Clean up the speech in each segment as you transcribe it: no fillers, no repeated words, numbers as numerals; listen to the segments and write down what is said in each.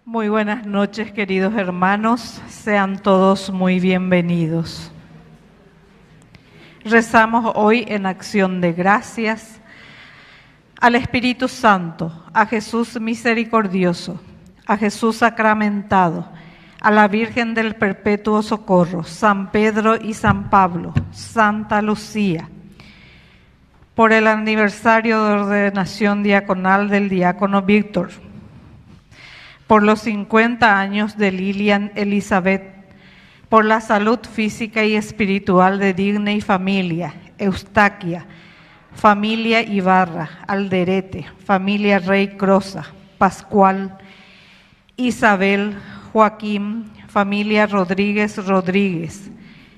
Muy buenas noches, queridos hermanos, sean todos muy bienvenidos. Rezamos hoy en acción de gracias al Espíritu Santo, a Jesús misericordioso, a Jesús sacramentado, a la Virgen del Perpetuo Socorro, San Pedro y San Pablo, Santa Lucía, por el aniversario de ordenación diaconal del diácono Víctor, por los 50 años de Lilian Elizabeth, por la salud física y espiritual de Digne y familia, Eustaquia, familia Ibarra, Alderete, familia Rey Crosa, Pascual, Isabel, Joaquín, familia Rodríguez Rodríguez,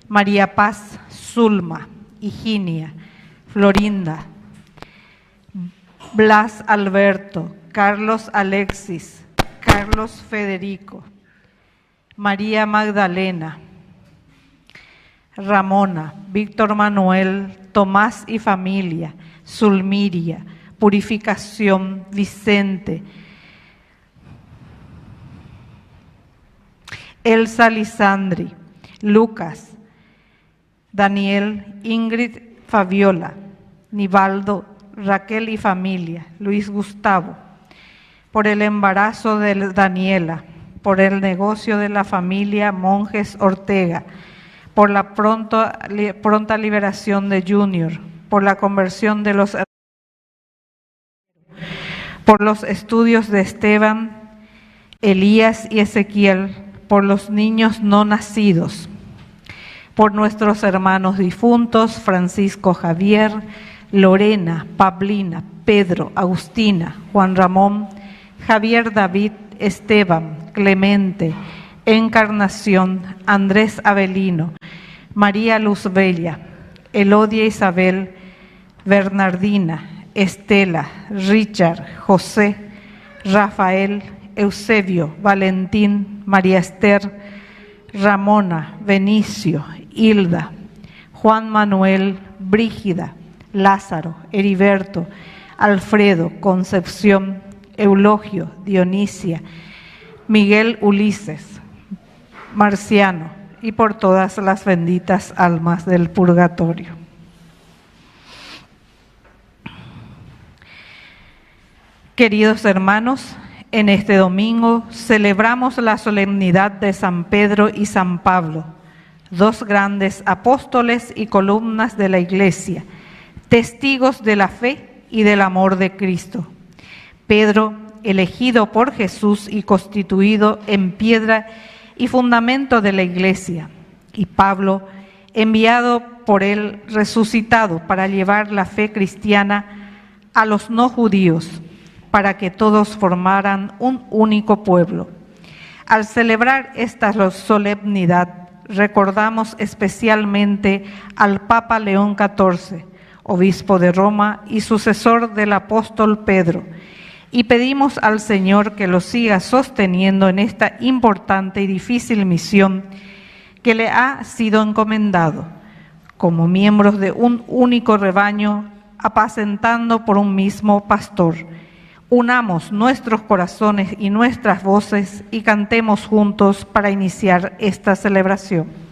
María Paz, Zulma, Higinia, Florinda, Blas Alberto, Carlos Alexis, Carlos Federico, María Magdalena, Ramona, Víctor Manuel, Tomás y familia, Zulmiria, Purificación, Vicente, Elsa Lisandri, Lucas, Daniel, Ingrid, Fabiola, Nivaldo, Raquel y familia, Luis Gustavo, por el embarazo de Daniela, por el negocio de la familia Monjes Ortega, por la pronta liberación de Junior, por la conversión de los por los estudios de Esteban, Elías y Ezequiel, por los niños no nacidos, por nuestros hermanos difuntos, Francisco Javier, Lorena, Pablina, Pedro, Agustina, Juan Ramón, Javier David, Esteban, Clemente, Encarnación, Andrés Avelino, María Luz Bella, Elodia Isabel, Bernardina, Estela, Richard, José, Rafael, Eusebio, Valentín, María Esther, Ramona, Benicio, Hilda, Juan Manuel, Brígida, Lázaro, Heriberto, Alfredo, Concepción, Eulogio, Dionisia, Miguel Ulises, Marciano, y por todas las benditas almas del purgatorio. Queridos hermanos, en este domingo celebramos la solemnidad de San Pedro y San Pablo, dos grandes apóstoles y columnas de la Iglesia, testigos de la fe y del amor de Cristo. Pedro, elegido por Jesús y constituido en piedra y fundamento de la Iglesia, y Pablo, enviado por él, resucitado para llevar la fe cristiana a los no judíos, para que todos formaran un único pueblo. Al celebrar esta solemnidad, recordamos especialmente al Papa León XIV, obispo de Roma y sucesor del apóstol Pedro, y pedimos al Señor que lo siga sosteniendo en esta importante y difícil misión que le ha sido encomendado, como miembros de un único rebaño, apacentando por un mismo pastor. Unamos nuestros corazones y nuestras voces y cantemos juntos para iniciar esta celebración.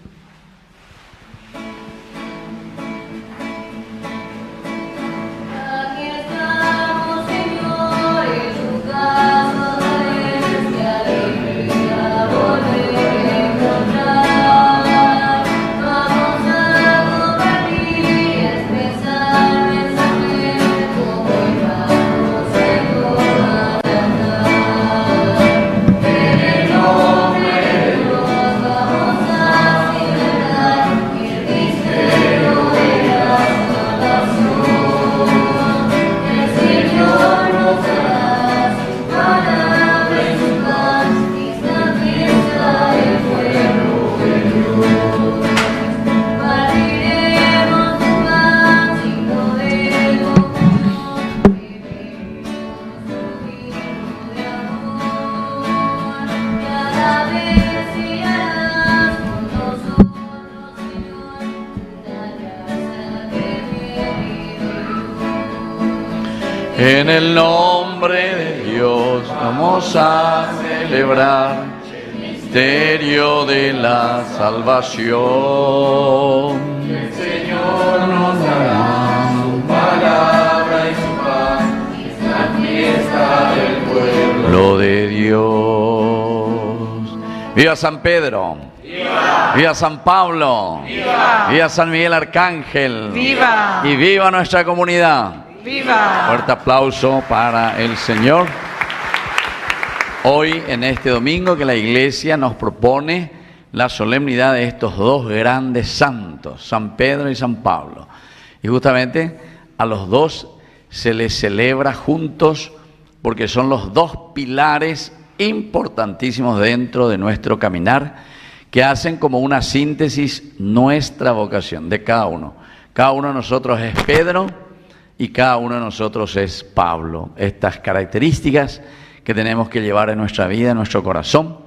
En el nombre de Dios vamos a celebrar. celebrar el misterio de la salvación. El Señor nos dará su palabra y su paz, es la fiesta del pueblo de Dios. ¡Viva San Pedro! ¡Viva! ¡Viva San Pablo! ¡Viva! ¡Viva San Miguel Arcángel! ¡Viva! ¡Y viva nuestra comunidad! ¡Viva! Fuerte aplauso para el Señor. Hoy, en este domingo, que la Iglesia nos propone la solemnidad de estos dos grandes santos, San Pedro y San Pablo. Y justamente a los dos se les celebra juntos porque son los dos pilares importantísimos dentro de nuestro caminar, que hacen como una síntesis nuestra vocación de cada uno. Cada uno de nosotros es Pedro y cada uno de nosotros es Pablo. Estas características que tenemos que llevar en nuestra vida, en nuestro corazón,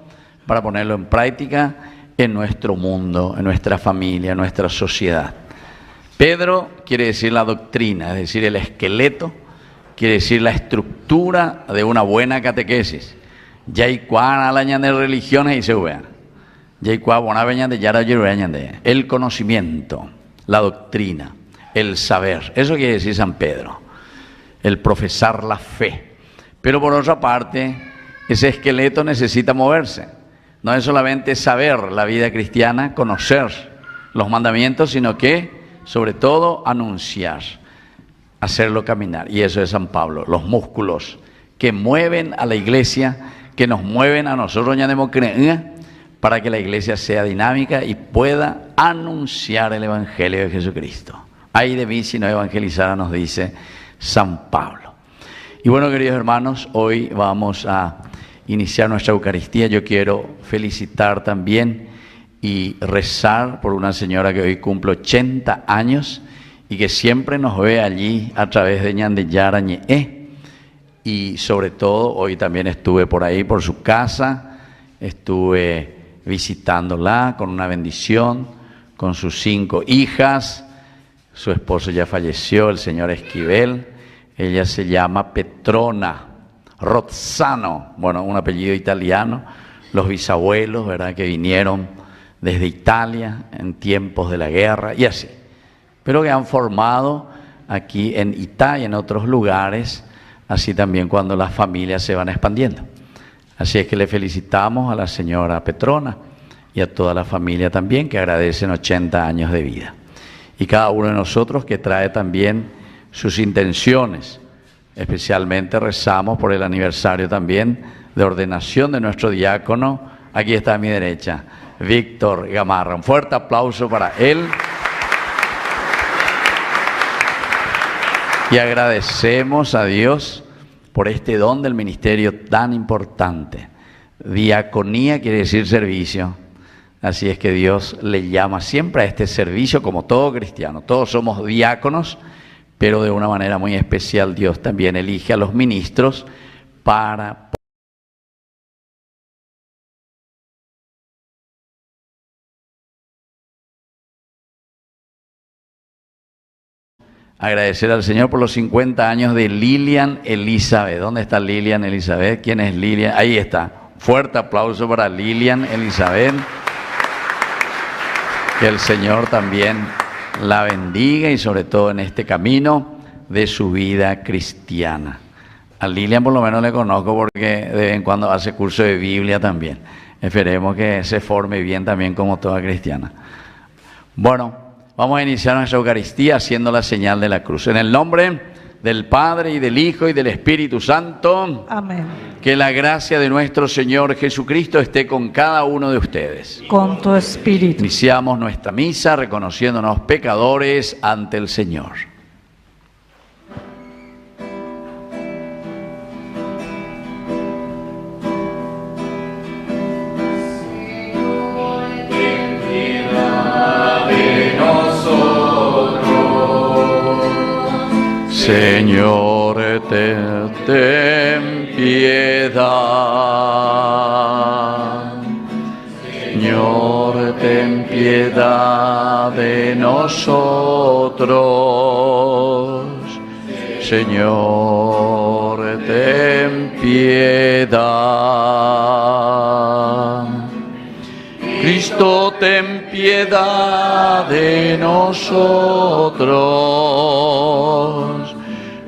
para ponerlo en práctica en nuestro mundo, en nuestra familia, en nuestra sociedad. Pedro quiere decir la doctrina, es decir, el esqueleto, quiere decir la estructura de una buena catequesis. Ya hay cuán de religiones y se vean. Ya hay cuán de yara de el conocimiento, la doctrina, el saber. Eso quiere decir San Pedro, el profesar la fe. Pero por otra parte, ese esqueleto necesita moverse. No es solamente saber la vida cristiana, conocer los mandamientos, sino que, sobre todo, anunciar, hacerlo caminar. Y eso es San Pablo, los músculos que mueven a la Iglesia, que nos mueven a nosotros en democracia, para que la Iglesia sea dinámica y pueda anunciar el Evangelio de Jesucristo. Ay de mí si no evangelizara, nos dice San Pablo. Y bueno, queridos hermanos, hoy vamos a iniciar nuestra Eucaristía. Yo quiero felicitar también y rezar por una señora que hoy cumple 80 años y que siempre nos ve allí a través de Ñandeyara Ñe'e. Y sobre todo, hoy también estuve por ahí, por su casa, estuve visitándola con una bendición, con sus 5 hijas. Su esposo ya falleció, el señor Esquivel. Ella se llama Petrona Rozzano, bueno, un apellido italiano. Los bisabuelos, ¿verdad?, que vinieron desde Italia en tiempos de la guerra y así, pero que han formado aquí en Ita y en otros lugares, así también cuando las familias se van expandiendo. Así es que le felicitamos a la señora Petrona y a toda la familia también, que agradecen 80 años de vida. Y cada uno de nosotros que trae también sus intenciones. Especialmente rezamos por el aniversario también de ordenación de nuestro diácono. Aquí está a mi derecha, Víctor Gamarra. Un fuerte aplauso para él. Y agradecemos a Dios por este don del ministerio tan importante. Diaconía quiere decir servicio. Así es que Dios le llama siempre a este servicio, como todo cristiano. Todos somos diáconos, pero de una manera muy especial Dios también elige a los ministros para agradecer al Señor por los 50 años de Lilian Elizabeth. ¿Dónde está Lilian Elizabeth? ¿Quién es Lilian? Ahí está. Fuerte aplauso para Lilian Elizabeth. Que el Señor también la bendiga y sobre todo en este camino de su vida cristiana. A Lilian por lo menos le conozco porque de vez en cuando hace curso de Biblia también. Esperemos que se forme bien también como toda cristiana. Bueno, vamos a iniciar nuestra Eucaristía haciendo la señal de la cruz. En el nombre del Padre y del Hijo y del Espíritu Santo. Amén. Que la gracia de nuestro Señor Jesucristo esté con cada uno de ustedes. Con tu espíritu. Iniciamos nuestra misa reconociéndonos pecadores ante el Señor. Señor, ten piedad. Señor, ten piedad de nosotros. Señor, ten piedad. Cristo, ten piedad de nosotros.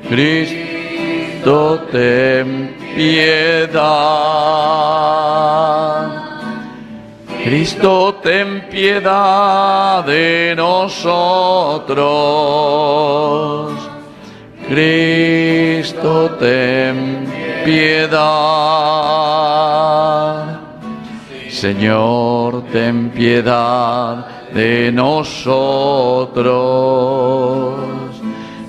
Cristo, ten piedad. Cristo, ten piedad de nosotros. Cristo, ten piedad. Señor, ten piedad de nosotros.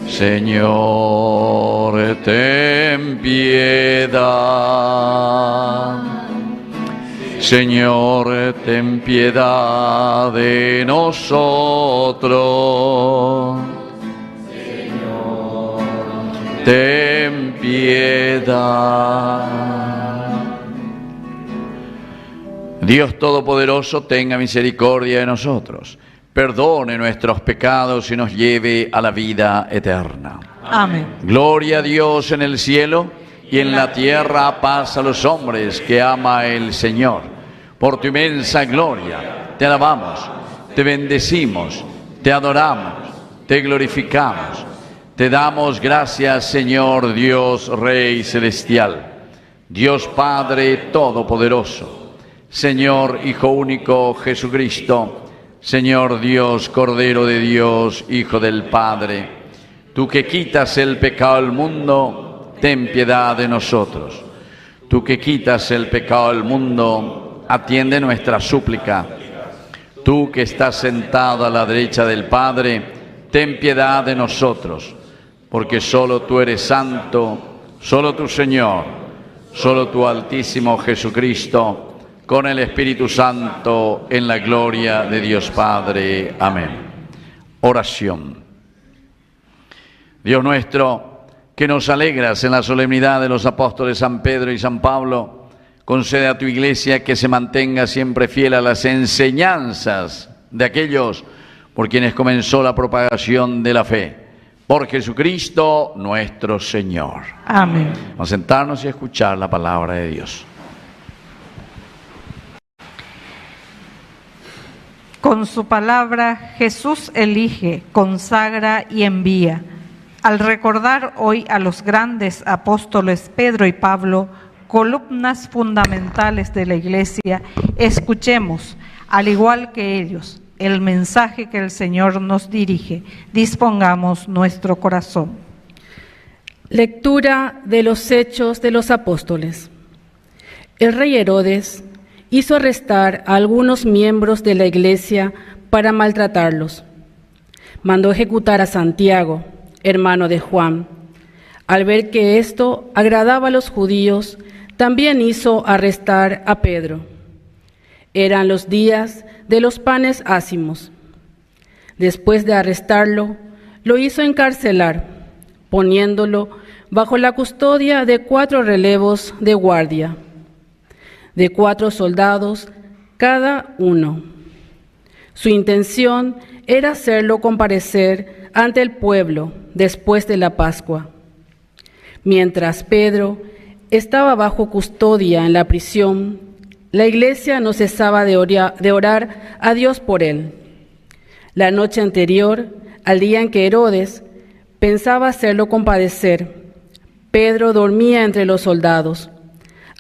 Señor, ten piedad. Señor, ten piedad de nosotros. Señor, ten piedad. Dios Todopoderoso, tenga misericordia de nosotros, perdone nuestros pecados y nos lleve a la vida eterna. Amén. Gloria a Dios en el cielo y en la tierra paz a los hombres que ama el Señor. Por tu inmensa gloria te alabamos, te bendecimos, te adoramos, te glorificamos. Te damos gracias, Señor Dios Rey Celestial, Dios Padre Todopoderoso, Señor Hijo único Jesucristo, Señor Dios, Cordero de Dios, Hijo del Padre. Tú que quitas el pecado del mundo, ten piedad de nosotros. Tú que quitas el pecado del mundo, atiende nuestra súplica. Tú que estás sentado a la derecha del Padre, ten piedad de nosotros, porque solo tú eres santo, solo tu Señor, solo tu Altísimo Jesucristo, con el Espíritu Santo, en la gloria de Dios Padre. Amén. Oración. Dios nuestro, que nos alegras en la solemnidad de los apóstoles San Pedro y San Pablo, concede a tu Iglesia que se mantenga siempre fiel a las enseñanzas de aquellos por quienes comenzó la propagación de la fe. Por Jesucristo nuestro Señor. Amén. Vamos a sentarnos y a escuchar la palabra de Dios. Con su palabra, Jesús elige, consagra y envía. Al recordar hoy a los grandes apóstoles Pedro y Pablo, columnas fundamentales de la Iglesia, escuchemos, al igual que ellos, el mensaje que el Señor nos dirige. Dispongamos nuestro corazón. Lectura de los Hechos de los Apóstoles. El rey Herodes hizo arrestar a algunos miembros de la Iglesia para maltratarlos. Mandó ejecutar a Santiago, hermano de Juan. Al ver que esto agradaba a los judíos, también hizo arrestar a Pedro. Eran los días de los panes ácimos. Después de arrestarlo, lo hizo encarcelar, poniéndolo bajo la custodia de 4 relevos de guardia, de 4 soldados cada uno. Su intención era hacerlo comparecer ante el pueblo después de la Pascua. Mientras Pedro estaba bajo custodia en la prisión, la Iglesia no cesaba de orar a Dios por él. La noche anterior, al día en que Herodes pensaba hacerlo compadecer, Pedro dormía entre los soldados,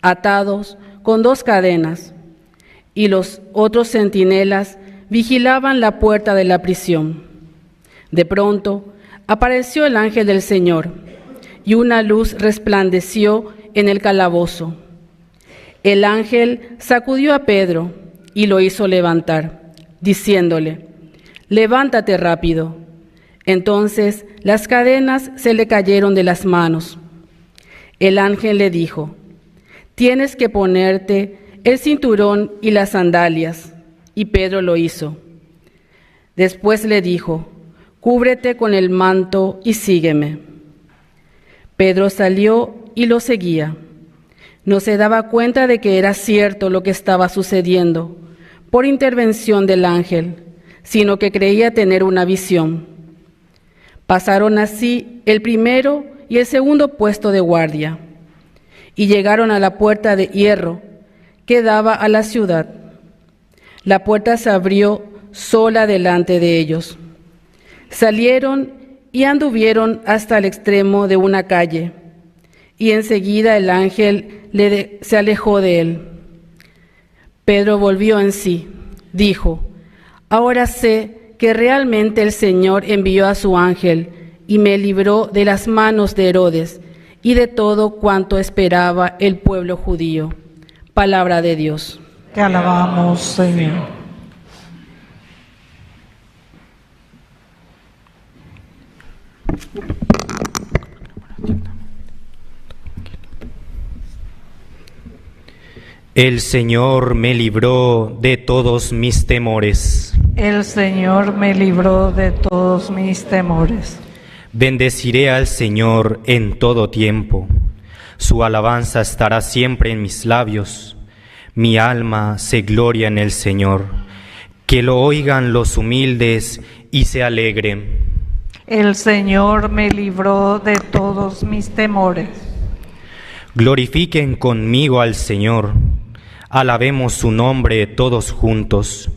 atados con 2 cadenas, y los otros centinelas vigilaban la puerta de la prisión. De pronto apareció el ángel del Señor, y una luz resplandeció en el calabozo. El ángel sacudió a Pedro y lo hizo levantar, diciéndole: «Levántate rápido». Entonces las cadenas se le cayeron de las manos. El ángel le dijo: «Tienes que ponerte el cinturón y las sandalias». Y Pedro lo hizo. Después le dijo: «Cúbrete con el manto y sígueme». Pedro salió y lo seguía. No se daba cuenta de que era cierto lo que estaba sucediendo por intervención del ángel, sino que creía tener una visión. Pasaron así el primero y el segundo puesto de guardia. y llegaron a la puerta de hierro que daba a la ciudad. La puerta se abrió sola delante de ellos. Salieron y anduvieron hasta el extremo de una calle, y enseguida el ángel se alejó de él. Pedro volvió en sí, dijo: ahora sé que realmente el Señor envió a su ángel y me libró de las manos de Herodes y de todo cuanto esperaba el pueblo judío. Palabra de Dios. Te alabamos, Señor. El Señor me libró de todos mis temores. El Señor me libró de todos mis temores. Bendeciré al Señor en todo tiempo. Su alabanza estará siempre en mis labios. Mi alma se gloria en el Señor. Que lo oigan los humildes y se alegren. El Señor me libró de todos mis temores. Glorifiquen conmigo al Señor. Alabemos su nombre todos juntos.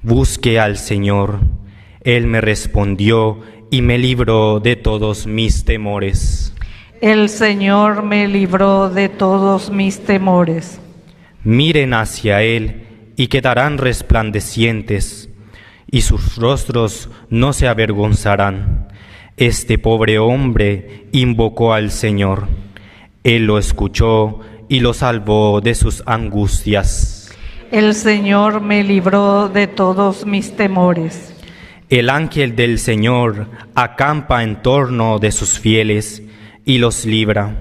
Busqué al Señor. Él me respondió y me libró de todos mis temores. El Señor me libró de todos mis temores. Miren hacia Él y quedarán resplandecientes, y sus rostros no se avergonzarán. Este pobre hombre invocó al Señor. Él lo escuchó y lo salvó de sus angustias. El Señor me libró de todos mis temores. El ángel del Señor acampa en torno de sus fieles y los libra.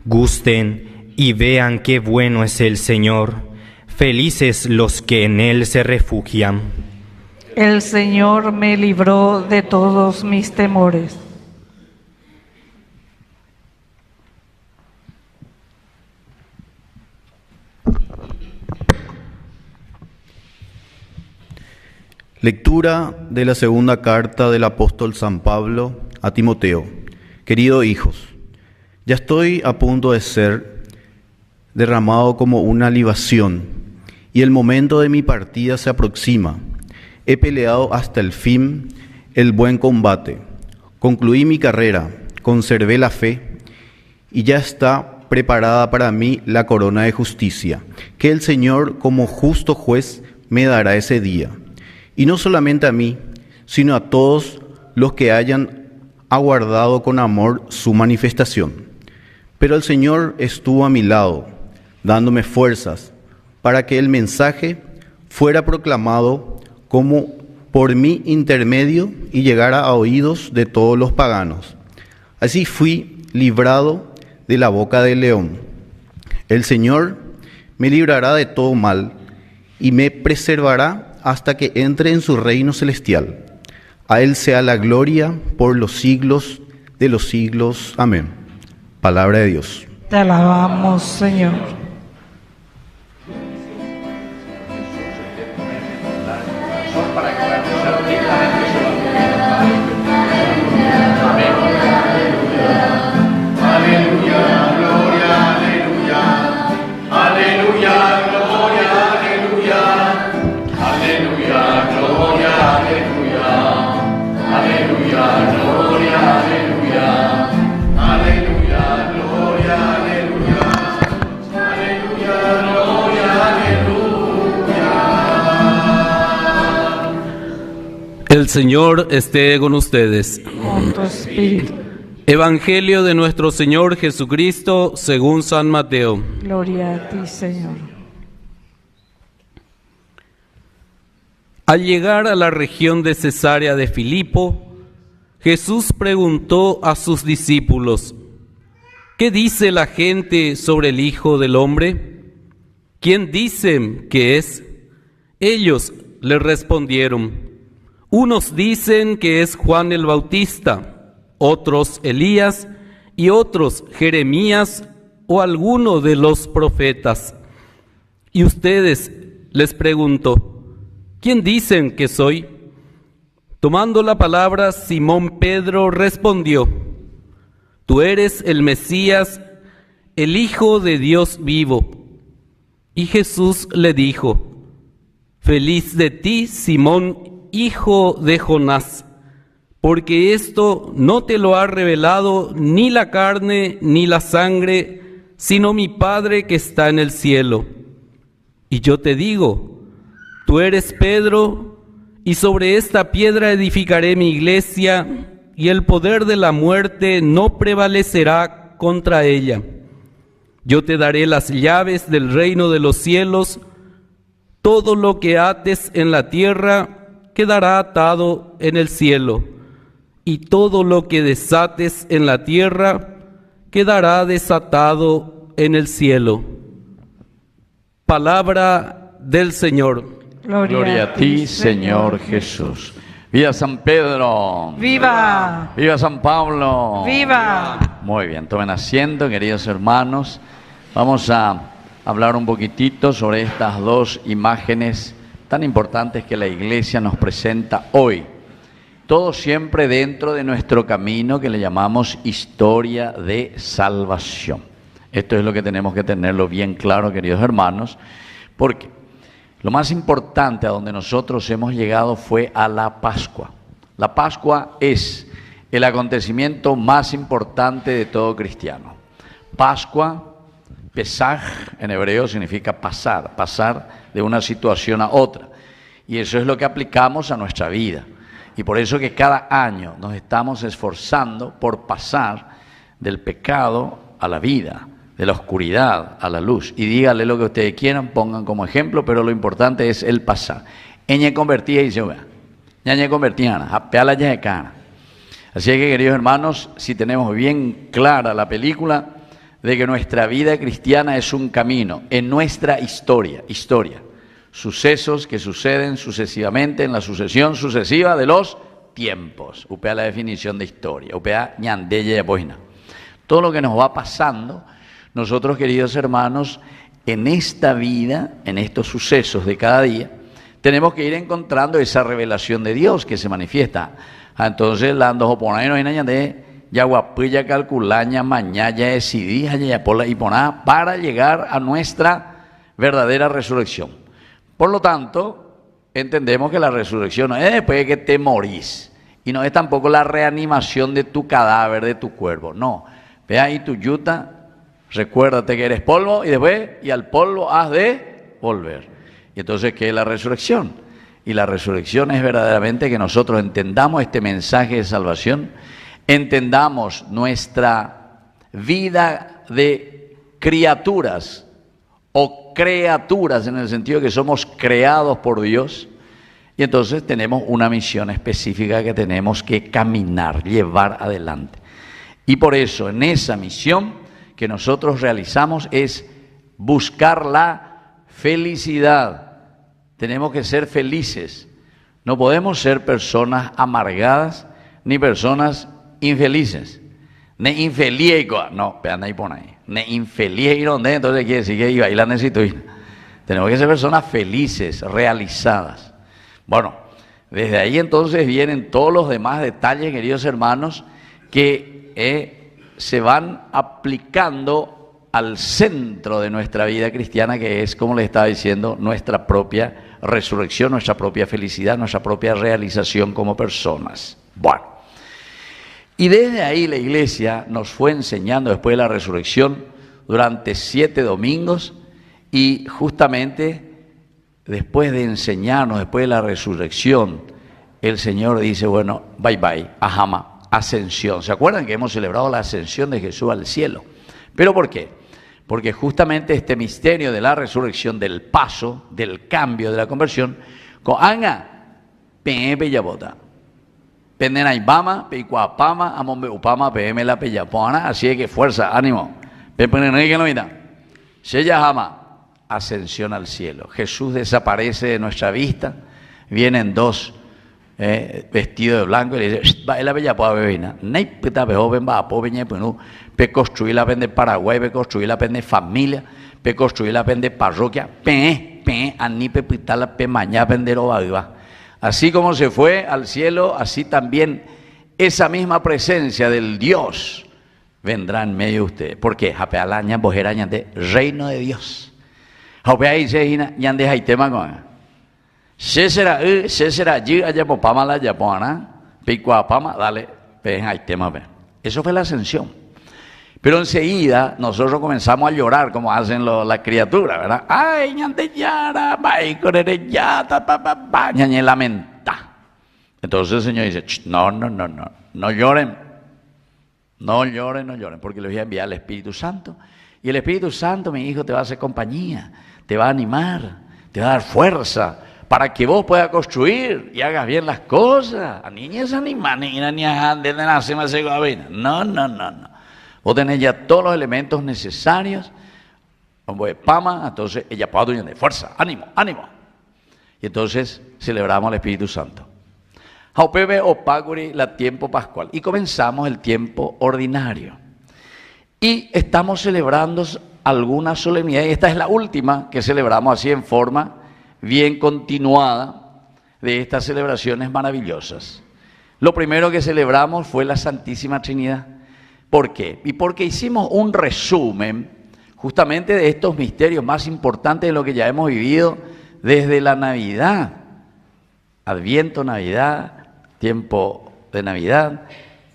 Gusten y vean qué bueno es el Señor. Felices los que en Él se refugian. El Señor me libró de todos mis temores. Lectura de la segunda carta del apóstol San Pablo a Timoteo. Queridos hijos, ya estoy a punto de ser derramado como una libación, y el momento de mi partida se aproxima. He peleado hasta el fin el buen combate, concluí mi carrera, conservé la fe, y ya está preparada para mí la corona de justicia, que el Señor como justo juez me dará ese día. Y no solamente a mí, sino a todos los que hayan aguardado con amor su manifestación. Pero el Señor estuvo a mi lado, dándome fuerzas, para que el mensaje fuera proclamado como por mi intermedio y llegara a oídos de todos los paganos. Así fui librado de la boca del león. El Señor me librará de todo mal y me preservará hasta que entre en su reino celestial. A Él sea la gloria por los siglos de los siglos. Amén. Palabra de Dios. Te alabamos, Señor. El Señor esté con ustedes. Con tu espíritu. Evangelio de nuestro Señor Jesucristo según San Mateo. Gloria a ti, Señor. Al llegar a la región de Cesarea de Filipo, Jesús preguntó a sus discípulos: ¿qué dice la gente sobre el Hijo del Hombre? ¿Quién dicen que es? Ellos le respondieron: unos dicen que es Juan el Bautista, otros Elías y otros Jeremías o alguno de los profetas. Y ustedes, les pregunto, ¿quién dicen que soy? Tomando la palabra, Simón Pedro respondió: tú eres el Mesías, el Hijo de Dios vivo. Y Jesús le dijo: feliz de ti, Simón, hijo de Jonás, porque esto no te lo ha revelado ni la carne ni la sangre, sino mi Padre que está en el cielo. Y yo te digo, tú eres Pedro, y sobre esta piedra edificaré mi iglesia, y el poder de la muerte no prevalecerá contra ella. Yo te daré las llaves del reino de los cielos. Todo lo que ates en la tierra quedará atado en el cielo, y todo lo que desates en la tierra quedará desatado en el cielo. Palabra del Señor. Gloria a ti, Señor Jesús. ¡Viva San Pedro! ¡Viva! ¡Viva San Pablo! ¡Viva! Muy bien, tomen asiento, queridos hermanos. Vamos a hablar un poquitito sobre estas dos imágenes tan importantes que la Iglesia nos presenta hoy. Todo siempre dentro de nuestro camino que le llamamos historia de salvación. Esto es lo que tenemos que tenerlo bien claro, queridos hermanos, porque lo más importante a donde nosotros hemos llegado fue a la Pascua. La Pascua es el acontecimiento más importante de todo cristiano. Pascua, Pesaj en hebreo significa pasar, pasar de una situación a otra. Y eso es lo que aplicamos a nuestra vida. Y por eso que cada año nos estamos esforzando por pasar del pecado a la vida, de la oscuridad a la luz. Y dígale lo que ustedes quieran, pongan como ejemplo, pero lo importante es el pasar. Eñe convertida y se vea. Ñañe convertida, apeala ya de cara. Así que, queridos hermanos, si tenemos bien clara la película de que nuestra vida cristiana es un camino en nuestra historia, sucesos que suceden sucesivamente en la sucesión sucesiva de los tiempos. Upea la definición de historia, upea ñandelle de poina. Todo lo que nos va pasando, nosotros, queridos hermanos, en esta vida, en estos sucesos de cada día, tenemos que ir encontrando esa revelación de Dios que se manifiesta. Entonces, la ando joponay no hay ñande ya guapilla calculaña mañana ya decidí ya pola y poná para llegar a nuestra verdadera resurrección. Por lo tanto, entendemos que la resurrección no es después de que te morís y no es tampoco la reanimación de tu cadáver, de tu cuerpo, no. Ve ahí tu yuta, recuérdate que eres polvo y después y al polvo has de volver. Y entonces, ¿qué es la resurrección? Y la resurrección es verdaderamente que nosotros entendamos este mensaje de salvación, entendamos nuestra vida de criaturas o criaturas en el sentido de que somos creados por Dios y entonces tenemos una misión específica que tenemos que caminar, llevar adelante. Y por eso en esa misión que nosotros realizamos es buscar la felicidad. Tenemos que ser felices. No podemos ser personas amargadas ni personas infelices. Ne infeliz, no, vean ahí por ahí. Ne infeliz y donde, entonces quiere decir que iba y la necesito. Tenemos que ser personas felices, realizadas. Bueno, desde ahí entonces vienen todos los demás detalles, queridos hermanos, que se van aplicando al centro de nuestra vida cristiana, que es, como les estaba diciendo, nuestra propia resurrección, nuestra propia felicidad, nuestra propia realización como personas. Bueno. Y desde ahí la Iglesia nos fue enseñando después de la resurrección durante 7 domingos y justamente después de enseñarnos, después de la resurrección, el Señor dice, bueno, bye bye, ajama, ascensión. ¿Se acuerdan que hemos celebrado la ascensión de Jesús al cielo? ¿Pero por qué? Porque justamente este misterio de la resurrección, del paso, del cambio, de la conversión, con anga, pepe ya bota. Pendena Ibama, Peikuapama, Amombe Upama, PM la Peyapona, así es que fuerza, ánimo. Pepenenrique no mira. Sheyahama, ascensión al cielo. Jesús desaparece de nuestra vista, vienen dos vestidos de blanco y le dice, va la Peyapoa bebina. Nei pita bejoven va a poveñe penu, pe construir la pende Paraguay, pe construir la pende familia, pe construir la pende parroquia, pe anipe pita la pe mañana pendero va. Así como se fue al cielo, así también esa misma presencia del Dios vendrá en medio de ustedes. ¿Por qué? Japealaña, bojeraña de reino de Dios. Jopea dice, ñande haitema con. Será allí, allá popama la yapona, picuapama, dale, ven haitema, ven. Eso fue la ascensión. Pero enseguida nosotros comenzamos a llorar como hacen las criaturas, ¿verdad? Ay, ñande yara, bai, corere yata, pa, ñañe lamenta. Entonces el Señor dice, no lloren. No lloren, porque les voy a enviar al Espíritu Santo. Y el Espíritu Santo, mi hijo, te va a hacer compañía, te va a animar, te va a dar fuerza para que vos puedas construir y hagas bien las cosas. A niñas animan, no. Vos tenés ya todos los elementos necesarios. Entonces ella puede dar fuerza, ánimo. Y entonces celebramos al Espíritu Santo. Haupebe opaguri la tiempo pascual. Y comenzamos el tiempo ordinario. Y estamos celebrando algunas solemnidades. Esta es la última que celebramos así en forma bien continuada de estas celebraciones maravillosas. Lo primero que celebramos fue la Santísima Trinidad. ¿Por qué? Y porque hicimos un resumen justamente de estos misterios más importantes de lo que ya hemos vivido desde la Navidad. Adviento, Navidad, tiempo de Navidad,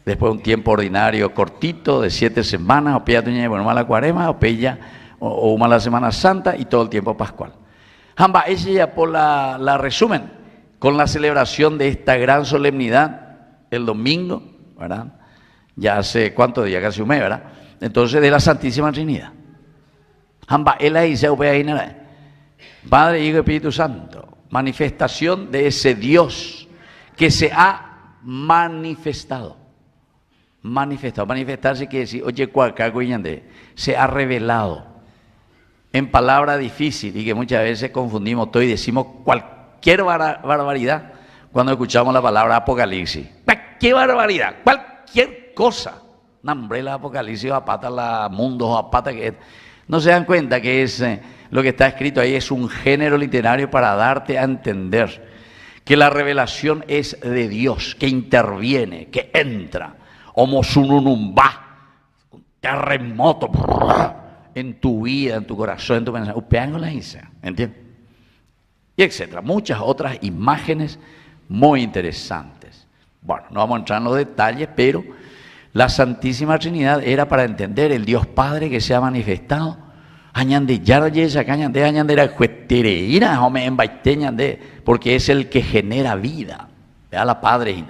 después un tiempo ordinario cortito de 7 semanas, o pilla tuña bueno, la cuaresma, o pilla o una la Semana Santa y todo el tiempo pascual. Jamba, ese ya por la resumen con la celebración de esta gran solemnidad el domingo, ¿verdad? Ya hace cuántos días, casi un mes, ¿verdad? Entonces de la Santísima Trinidad. Jamba, él ahí se Padre, Hijo y Espíritu Santo, manifestación de ese Dios que se ha manifestado. Manifestarse quiere decir, oye, se ha revelado. En palabra difícil y que muchas veces confundimos todo y decimos cualquier barbaridad cuando escuchamos la palabra Apocalipsis. Cualquier barbaridad, cualquier cosa. Nombre la Apocalipsis, apata la mundo, apata que no se dan cuenta que es lo que está escrito ahí es un género literario para darte a entender que la revelación es de Dios, que interviene, que entra, como sununumba, un terremoto en tu vida, en tu corazón, en tu pensamiento, ¿entiendes? Y etcétera, muchas otras imágenes muy interesantes. Bueno, no vamos a entrar en los detalles, pero la Santísima Trinidad era para entender el Dios Padre que se ha manifestado. Porque es el que genera vida, ¿verdad? La Padre.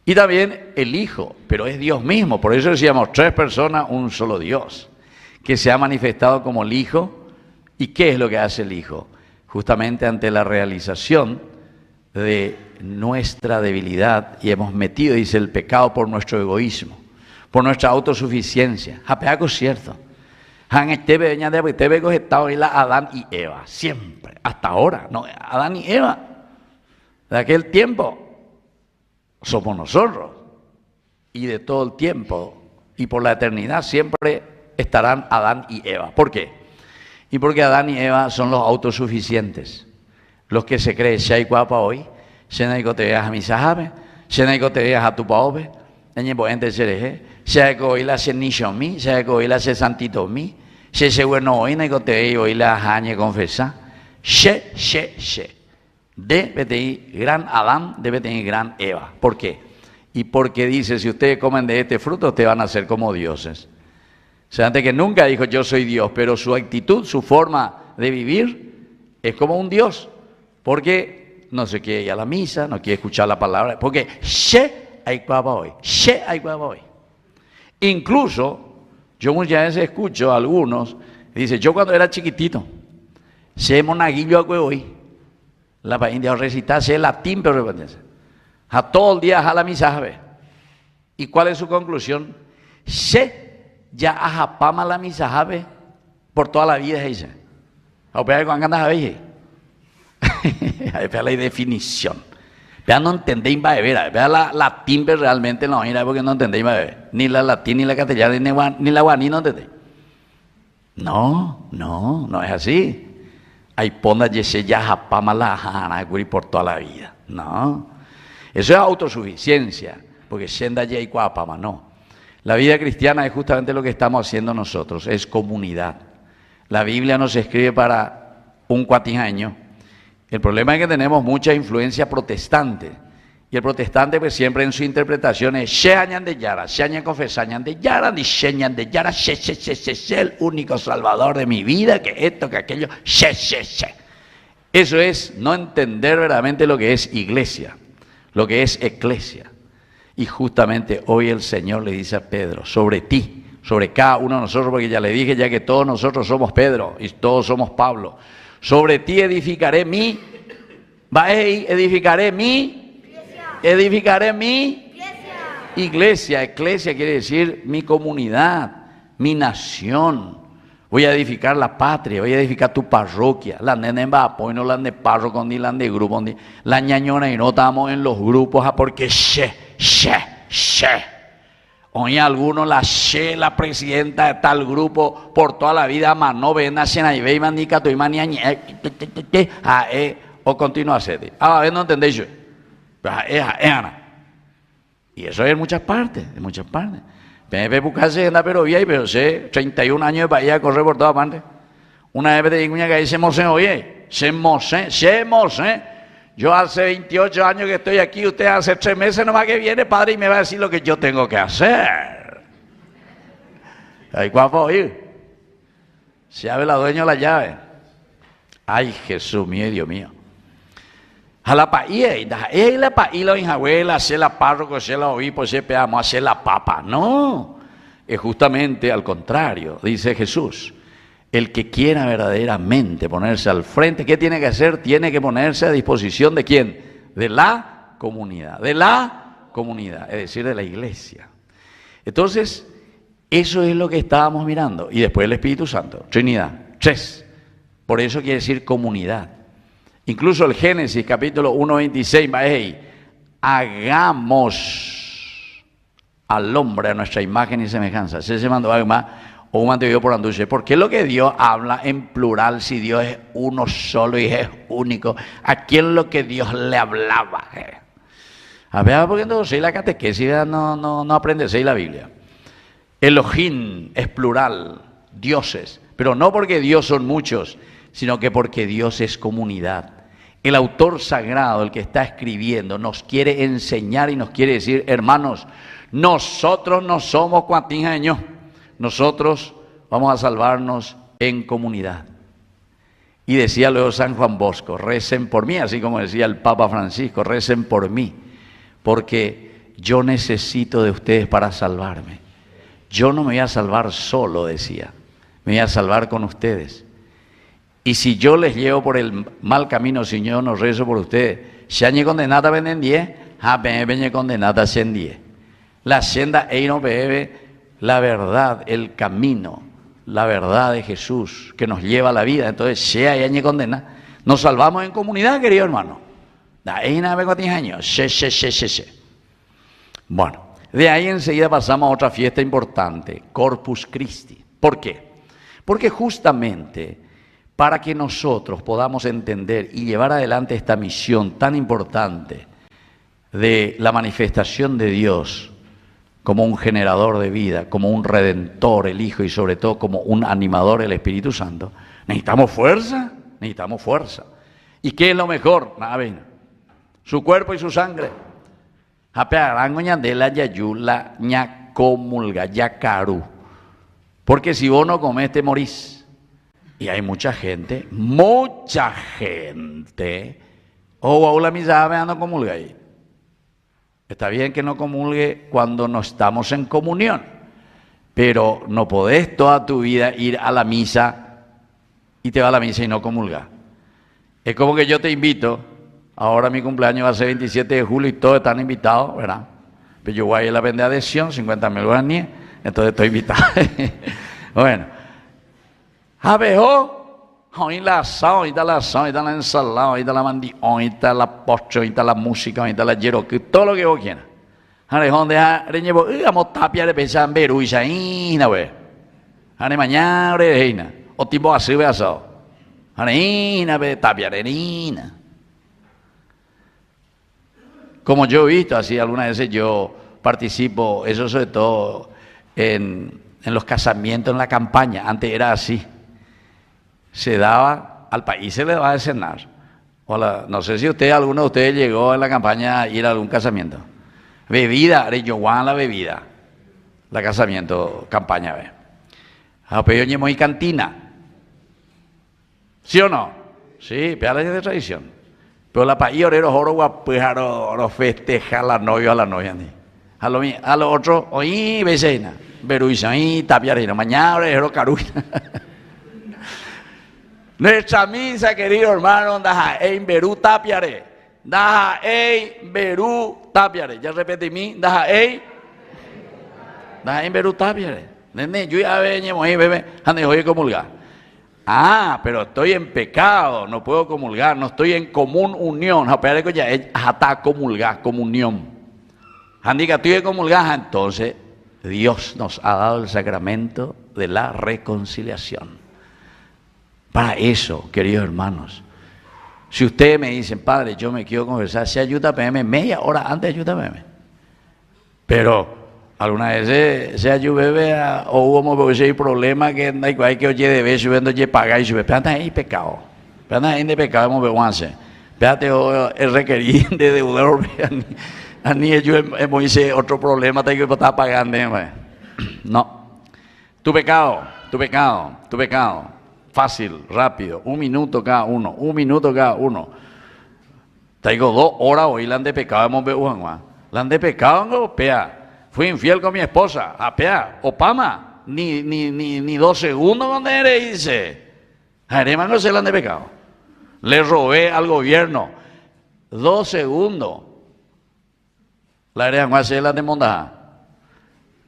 Y también el Hijo, pero es Dios mismo. Por eso decíamos 3 personas, un solo Dios, que se ha manifestado como el Hijo. ¿Y qué es lo que hace el Hijo? Justamente ante la realización de nuestra debilidad, y hemos metido, dice, el pecado por nuestro egoísmo, por nuestra autosuficiencia. Japeaco es cierto. Adán y Eva, siempre, hasta ahora, no, Adán y Eva, de aquel tiempo, somos nosotros, y de todo el tiempo, y por la eternidad, siempre estarán Adán y Eva. ¿Por qué? Y porque Adán y Eva son los autosuficientes, los que se creen, si hay guapa hoy, si no hay que te veas a mi sahabe, si no hay que te veas a tu paobe, si hay que oírla se nicho mí, si hay que oírla se santito mí, si se bueno hoy, no hay que te oírla jañe confesar, debe tener gran Adán, debe tener gran Eva. ¿Por qué? Y porque dice, si ustedes comen de este fruto, ustedes van a ser como dioses. O sea, antes que nunca dijo yo soy Dios, pero su actitud, su forma de vivir es como un Dios, porque no se quiere ir a la misa, no quiere escuchar la palabra, porque hay guapa hoy. Incluso, yo muchas veces escucho a algunos, dice, yo cuando era chiquitito, se monaguillo a hoy, la país recitarse latín, pero a todo el día a la misa, ¿sabe? ¿Y cuál es su conclusión? Ya a pama la misa, ¿sabe? Por toda la vida, dice. A ver, cuando andas a ver, ahí la definición. Vea, no entendéis, va a ver, vea la latín, pero realmente no, mira, porque no entendéis, va a ver. Ni la latín, ni la castellana, ni la guaní, no entendéis. No es así. Hay ponda yese ya japama la jana por toda la vida. No. Eso es autosuficiencia, porque senda ya y guapama, no. La vida cristiana es justamente lo que estamos haciendo nosotros, es comunidad. La Biblia no se escribe para un cuatijaño. El problema es que tenemos mucha influencia protestante. Y el protestante pues siempre en su interpretación es Sheañan de Yara, Sheañan confesañan de Yara, ni Sheñan de Yara, el único salvador de mi vida, que esto, que aquello, she. Eso es no entender verdaderamente lo que es iglesia, lo que es eclesia. Y justamente hoy el Señor le dice a Pedro, sobre ti, sobre cada uno de nosotros, porque ya le dije ya que todos nosotros somos Pedro y todos somos Pablo, sobre ti edificaré mi iglesia. Eclesia quiere decir mi comunidad, mi nación. Voy a edificar la patria, voy a edificar tu parroquia. La nena en Bapoy, no la de párroco, ni la de grupo, ni la ñañona, y no estamos en los grupos, porque Oye, algunos la presidenta de tal grupo por toda la vida, más no ven a Senay, ni Cato, o continúa a ser. A ver, no entendéis yo. Y eso es en muchas partes, Pepe buscarse en la perovía y pero sé, 31 años de Bahía, corre por todas partes. Una vez te digo que se mose. Yo hace 28 años que estoy aquí, usted hace 3 meses nomás que viene, padre, y me va a decir lo que yo tengo que hacer. ¿Ahí cuál puedo ir? Se abre la dueña de la llave. Ay, Jesús mío, Dios mío. A la paía, la paía, la injabuela, hacer la párroco, hacer la obispo, hacer pedamos, hacer la papa. No, es justamente al contrario, dice Jesús. El que quiera verdaderamente ponerse al frente, ¿qué tiene que hacer? Tiene que ponerse a disposición ¿de quién? De la comunidad, es decir, de la iglesia. Entonces, eso es lo que estábamos mirando. Y después el Espíritu Santo, Trinidad, 3. Por eso quiere decir comunidad. Incluso el Génesis capítulo 1:26 va ahí. Hagamos al hombre a nuestra imagen y semejanza. Se mandó o un Dios por Anduche. ¿Por qué lo que Dios habla en plural si Dios es uno solo y es único? ¿A quién lo que Dios le hablaba? A ver, porque no sé la catequesis, no aprendéis la Biblia. Elohim es plural, dioses, pero no porque Dios son muchos, sino que porque Dios es comunidad. El autor sagrado, el que está escribiendo, nos quiere enseñar y nos quiere decir, hermanos, nosotros no somos cuantijaños, nosotros vamos a salvarnos en comunidad. Y decía luego San Juan Bosco, recen por mí, así como decía el Papa Francisco, recen por mí, porque yo necesito de ustedes para salvarme. Yo no me voy a salvar solo, decía, me voy a salvar con ustedes. Y si yo les llevo por el mal camino, si yo no rezo por ustedes, si añe condenada venden 10, veñe condenada 110. La senda no bebe la verdad, el camino, la verdad de Jesús que nos lleva a la vida. Entonces, sea y añe condena, nos salvamos en comunidad, querido hermano. Bueno, de ahí enseguida pasamos a otra fiesta importante, Corpus Christi. ¿Por qué? Porque justamente para que nosotros podamos entender y llevar adelante esta misión tan importante de la manifestación de Dios como un generador de vida, como un redentor, el Hijo, y sobre todo como un animador, el Espíritu Santo, necesitamos fuerza. ¿Y qué es lo mejor? Su cuerpo y su sangre. Porque si vos no comés, te morís. Y hay mucha gente, o la misa no comulga ahí. Está bien que no comulgue cuando no estamos en comunión, pero no podés toda tu vida ir a la misa y te va a la misa y no comulga. Es como que yo te invito, ahora mi cumpleaños va a ser 27 de julio y todos están invitados, ¿verdad? Pero yo voy a ir a la venda de adhesión, 50.000 guaraníes, entonces estoy invitado. Bueno. Hoy la asado, hoy está la ensalada, hoy está la mandioca, hoy está la postre, hoy está la música, hoy está la yeroque, todo lo que vos quieras. Vamos tapia de pensar en Perú y Saína, güey. Mañana, reina, o tipo así, ve asado. Tapia de reina. Como yo he visto, así algunas veces yo participo, eso sobre todo en los casamientos, en la campaña. Antes era así. Se daba, al país se le daba de cenar. Hola, no sé si alguno de ustedes llegó en la campaña a ir a algún casamiento. Bebida, areyoguán la bebida. La casamiento, campaña, ve. A pedir ñemo y cantina. ¿Sí o no? Sí, pero es de tradición. Pero la país orero oro guapujaro, oro festeja la novia a la novia. A lo otro, oí, vecina. Beruisa, oí, tapiarina. Mañana orero caruina. Nuestra misa, querido hermano, daja en Berú tapiare. Daja en Berú tapiare. Ya repetí mí, daja en Berú tapiare. Nene, yo ya venimos ahí, bebé, ande voy a comulgar. Ah, pero estoy en pecado, no puedo comulgar, no estoy en común unión. Pero que ya está comulgar, comunión. Andiga, estoy en comulgar, entonces Dios nos ha dado el sacramento de la reconciliación. Para eso, queridos hermanos, si ustedes me dicen, padre, yo me quiero conversar, si ayuda PM, media hora antes ayuda PM. Pero alguna vez se ayuda o hubo ese problema que hay que oye de vez subiendo y pagar y sube. Espérate ahí pecado. Espérate ahí de pecado, hemos beguanse. Espérate el requerido de deudor. A ni ellos hemos dicho otro problema, tengo que estar pagando. No. Tu pecado. Fácil, rápido, 1 minuto cada uno, 1 minuto cada uno. Traigo 2 horas hoy, la de pecado, hemos beguan. La de pecado, no, pea. Fui infiel con mi esposa, apea, opama, ni 2 segundos donde eres, dice. Jarema no se la de pecado. Le robé al gobierno 2 segundos. La área no se la de mondaja.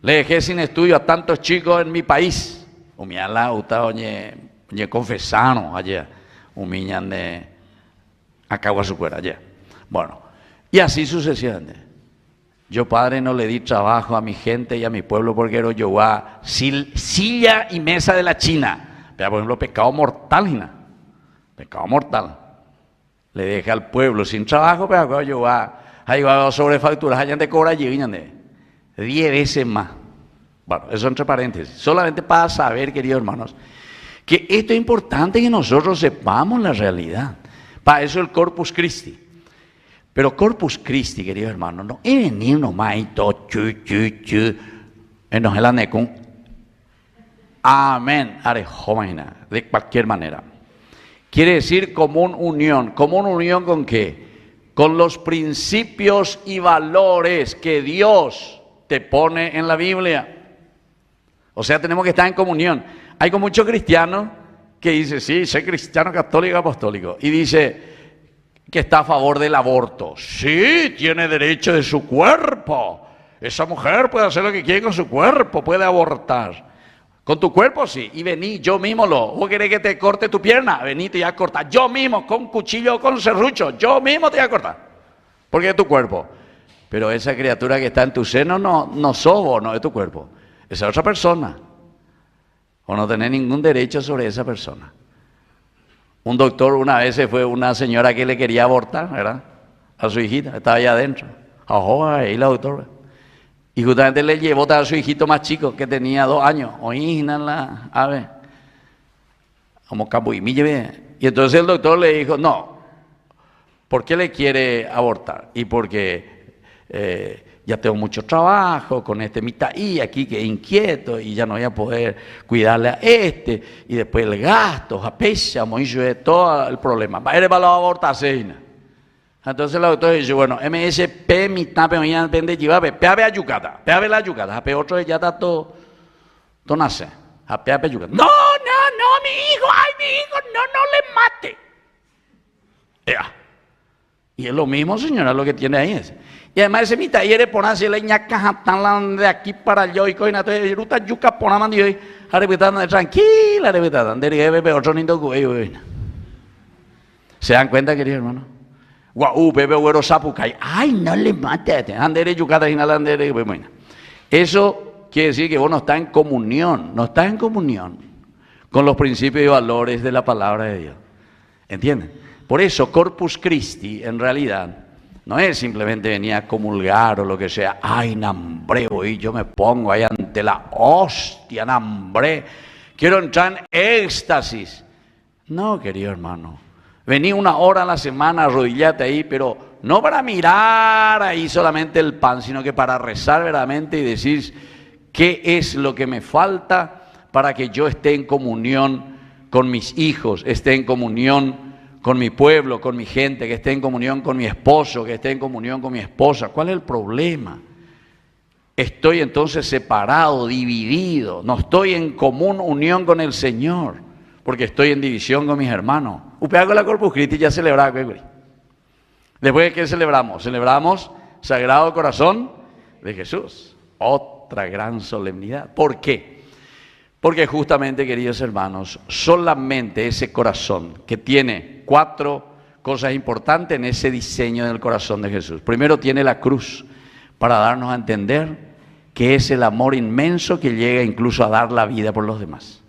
Le dejé sin estudio a tantos chicos en mi país. Umiala, uta, oye confesaron ayer. Humillan de Acaguasucuera ayer. Bueno, y así sucesivamente. Yo, padre, no le di trabajo a mi gente y a mi pueblo porque era yo silla y mesa de la China. Pero, por ejemplo, pecado mortal, Gina. Pecado mortal. Le dejé al pueblo sin trabajo, pero yo ahí va sobrefacturas, allá te cobra allí, 10 veces más. Bueno, eso entre paréntesis. Solamente para saber, queridos hermanos, que esto es importante que nosotros sepamos la realidad. Para eso el Corpus Christi. Pero Corpus Christi, queridos hermanos, no es venir nomás y todo en el con amén, de cualquier manera. Quiere decir común unión. ¿Común unión con qué? Con los principios y valores que Dios te pone en la Biblia. O sea, tenemos que estar en comunión. Hay con muchos cristianos que dicen, sí, soy cristiano católico apostólico. Y dice que está a favor del aborto. Sí, tiene derecho de su cuerpo. Esa mujer puede hacer lo que quiere con su cuerpo, puede abortar. Con tu cuerpo sí, y vení, yo mismo ¿vos querés que te corte tu pierna? Vení, te voy a cortar. Yo mismo, con cuchillo o con serrucho, yo mismo te voy a cortar. Porque es tu cuerpo. Pero esa criatura que está en tu seno no sos vos, no es tu cuerpo. Esa es otra persona. O no tenés ningún derecho sobre esa persona. Un doctor una vez se fue una señora que le quería abortar, ¿verdad? A su hijita, estaba allá adentro. Ahí la doctora. Y justamente le llevó a su hijito más chico, que tenía 2 años. A ver. Como Capuimí llevé. Y entonces el doctor le dijo, no. ¿Por qué le quiere abortar? Y porque ya tengo mucho trabajo con mitad y aquí que inquieto y ya no voy a poder cuidarle a y después el gasto, a pecha, todo el problema. Va a abortar, entonces la doctora dice, bueno, MSP, mitad, pero depende de llevar, peave a yucata, peave la yucata, a otro ya está todo nace, a peave yucata. No, mi hijo, no le mate. Y es lo mismo, señora, lo que tiene ahí. Y además ese mitad, y eres por así, le ñaca, de aquí para allá, y coina, entonces, ruta yuca, por amando, y arrebitando, tranquila, arrebitando, de otro nindo, ¿se dan cuenta, queridos hermanos? Guau, bebe güero sapucay. Ay, no le mate. Andere yucata y nalandere. Eso quiere decir que vos no estás en comunión, con los principios y valores de la palabra de Dios. ¿Entienden? Por eso Corpus Christi en realidad no es simplemente venir a comulgar o lo que sea. Ay, nambreo y yo me pongo ahí ante realmente la hostia, hambre, quiero entrar en éxtasis. No, querido hermano, vení 1 hora a la semana, arrodillate ahí, pero no para mirar ahí solamente el pan, sino que para rezar verdaderamente y decir qué es lo que me falta para que yo esté en comunión con mis hijos, esté en comunión con mi pueblo, con mi gente, que esté en comunión con mi esposo, que esté en comunión con mi esposa. ¿Cuál es el problema? Estoy entonces separado, dividido, no estoy en común unión con el Señor, porque estoy en división con mis hermanos. Upea con la Corpus Christi ya celebraba. Después de qué celebramos? Celebramos Sagrado Corazón de Jesús. Otra gran solemnidad. ¿Por qué? Porque justamente, queridos hermanos, solamente ese corazón que tiene 4 cosas importantes en ese diseño del corazón de Jesús. Primero tiene la cruz para darnos a entender que es el amor inmenso que llega incluso a dar la vida por los demás.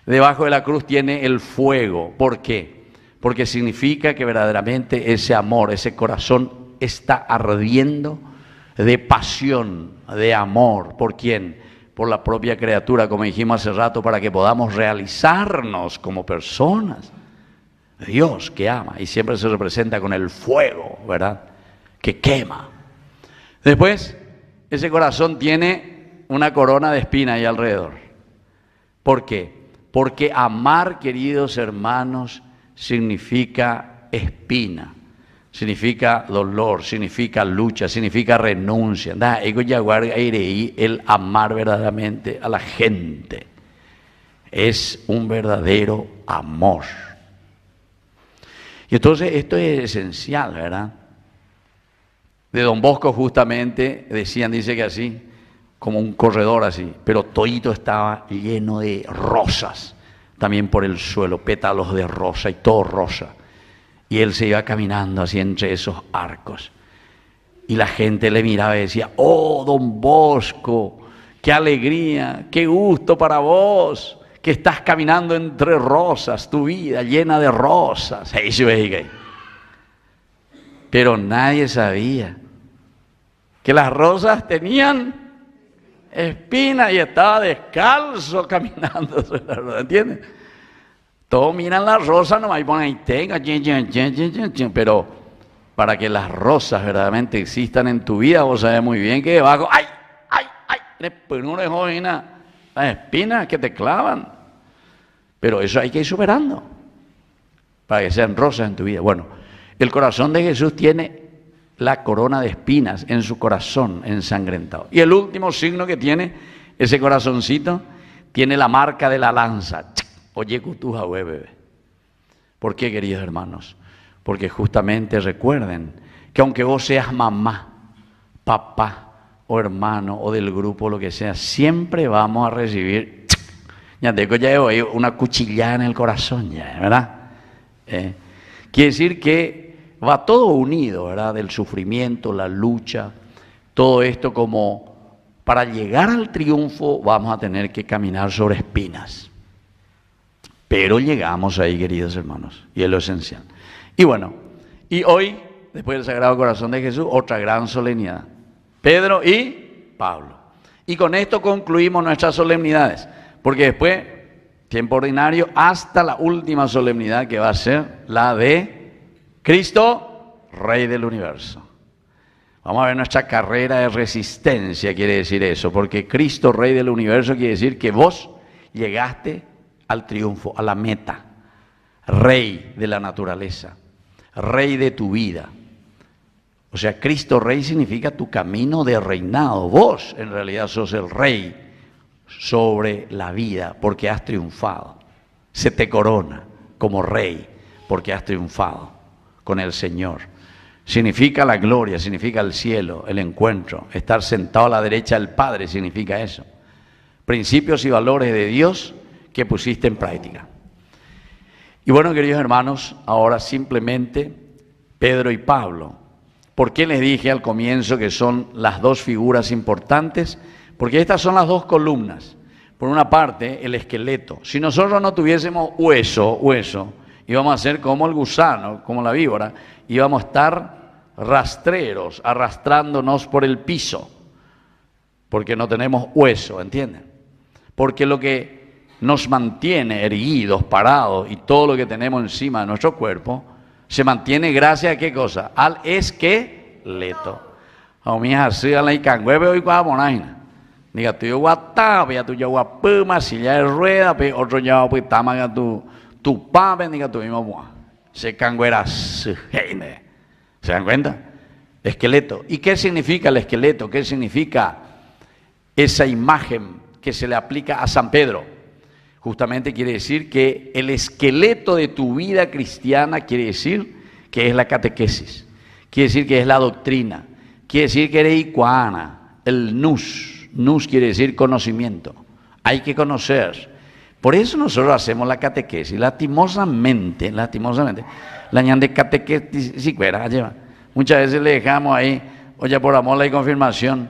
Debajo de la cruz tiene el fuego. ¿Por qué? Porque significa que verdaderamente ese amor, ese corazón está ardiendo de pasión, de amor. ¿Por quién? Por la propia criatura, como dijimos hace rato, para que podamos realizarnos como personas. Dios que ama y siempre se representa con el fuego, ¿verdad? Que quema. Después, ese corazón tiene una corona de espina ahí alrededor. ¿Por qué? Porque amar, queridos hermanos, significa espina, significa dolor, significa lucha, significa renuncia. El amar verdaderamente a la gente es un verdadero amor. Y entonces esto es esencial, ¿verdad? De Don Bosco justamente dice que así, como un corredor así, pero todito estaba lleno de rosas, también por el suelo, pétalos de rosa y todo rosa. Y él se iba caminando así entre esos arcos. Y la gente le miraba y decía, oh, Don Bosco, qué alegría, qué gusto para vos, que estás caminando entre rosas, tu vida llena de rosas. Pero nadie sabía que las rosas tenían espinas y estaba descalzo caminando sobre la rosa, ¿entiendes? Todos miran las rosas nomás y ponen ahí, tenga, pero para que las rosas verdaderamente existan en tu vida, vos sabés muy bien que debajo, ¡ay! Pues no dejó las espinas que te clavan. Pero eso hay que ir superando para que sean rosas en tu vida. Bueno, el corazón de Jesús tiene la corona de espinas en su corazón ensangrentado. Y el último signo que tiene ese corazoncito, tiene la marca de la lanza. Oye, cutuja, bebé. ¿Por qué, queridos hermanos? Porque justamente recuerden que aunque vos seas mamá, papá o hermano o del grupo, lo que sea, siempre vamos a recibir, ya tengo ya una cuchillada en el corazón, ya, ¿verdad? Quiere decir que va todo unido, ¿verdad? Del sufrimiento, la lucha, todo esto como para llegar al triunfo vamos a tener que caminar sobre espinas. Pero llegamos ahí, queridos hermanos, y es lo esencial. Y bueno, y hoy, después del Sagrado Corazón de Jesús, otra gran solemnidad. Pedro y Pablo. Y con esto concluimos nuestras solemnidades, porque después, tiempo ordinario, hasta la última solemnidad que va a ser la de Cristo, Rey del Universo. Vamos a ver nuestra carrera de resistencia, quiere decir eso, porque Cristo, Rey del Universo, quiere decir que vos llegaste al triunfo, a la meta, Rey de la naturaleza, Rey de tu vida. O sea, Cristo Rey significa tu camino de reinado. Vos en realidad sos el Rey sobre la vida porque has triunfado. Se te corona como Rey porque has triunfado con el Señor. Significa la gloria, significa el cielo, el encuentro. Estar sentado a la derecha del Padre significa eso. Principios y valores de Dios que pusiste en práctica. Y bueno, queridos hermanos, ahora simplemente Pedro y Pablo. ¿Por qué les dije al comienzo que son las dos figuras importantes? Porque estas son las dos columnas. Por una parte, el esqueleto. Si nosotros no tuviésemos hueso, íbamos a ser como el gusano, como la víbora, íbamos a estar rastreros, arrastrándonos por el piso. porque no tenemos hueso, ¿entienden? Porque lo que nos mantiene erguidos, parados y todo lo que tenemos encima de nuestro cuerpo se mantiene gracias a qué cosa? Al esqueleto. A mí así a la icangüeve hoy con monaina. Diga tú yo guatá, ya tú yo guapuma, silla de rueda, otro ya pues tamaga tu pape, diga tú mismo mua. Se cangüera ¿se dan cuenta? Esqueleto. ¿Y qué significa el esqueleto? ¿Qué significa esa imagen que se le aplica a San Pedro? Justamente quiere decir que el esqueleto de tu vida cristiana quiere decir que es la catequesis, quiere decir que es la doctrina, quiere decir que eres icuana, el nous quiere decir conocimiento, hay que conocer. Por eso nosotros hacemos la catequesis, lastimosamente, la ñande catequesis si fuera, lleva. Muchas veces le dejamos ahí, oye, por amor la confirmación,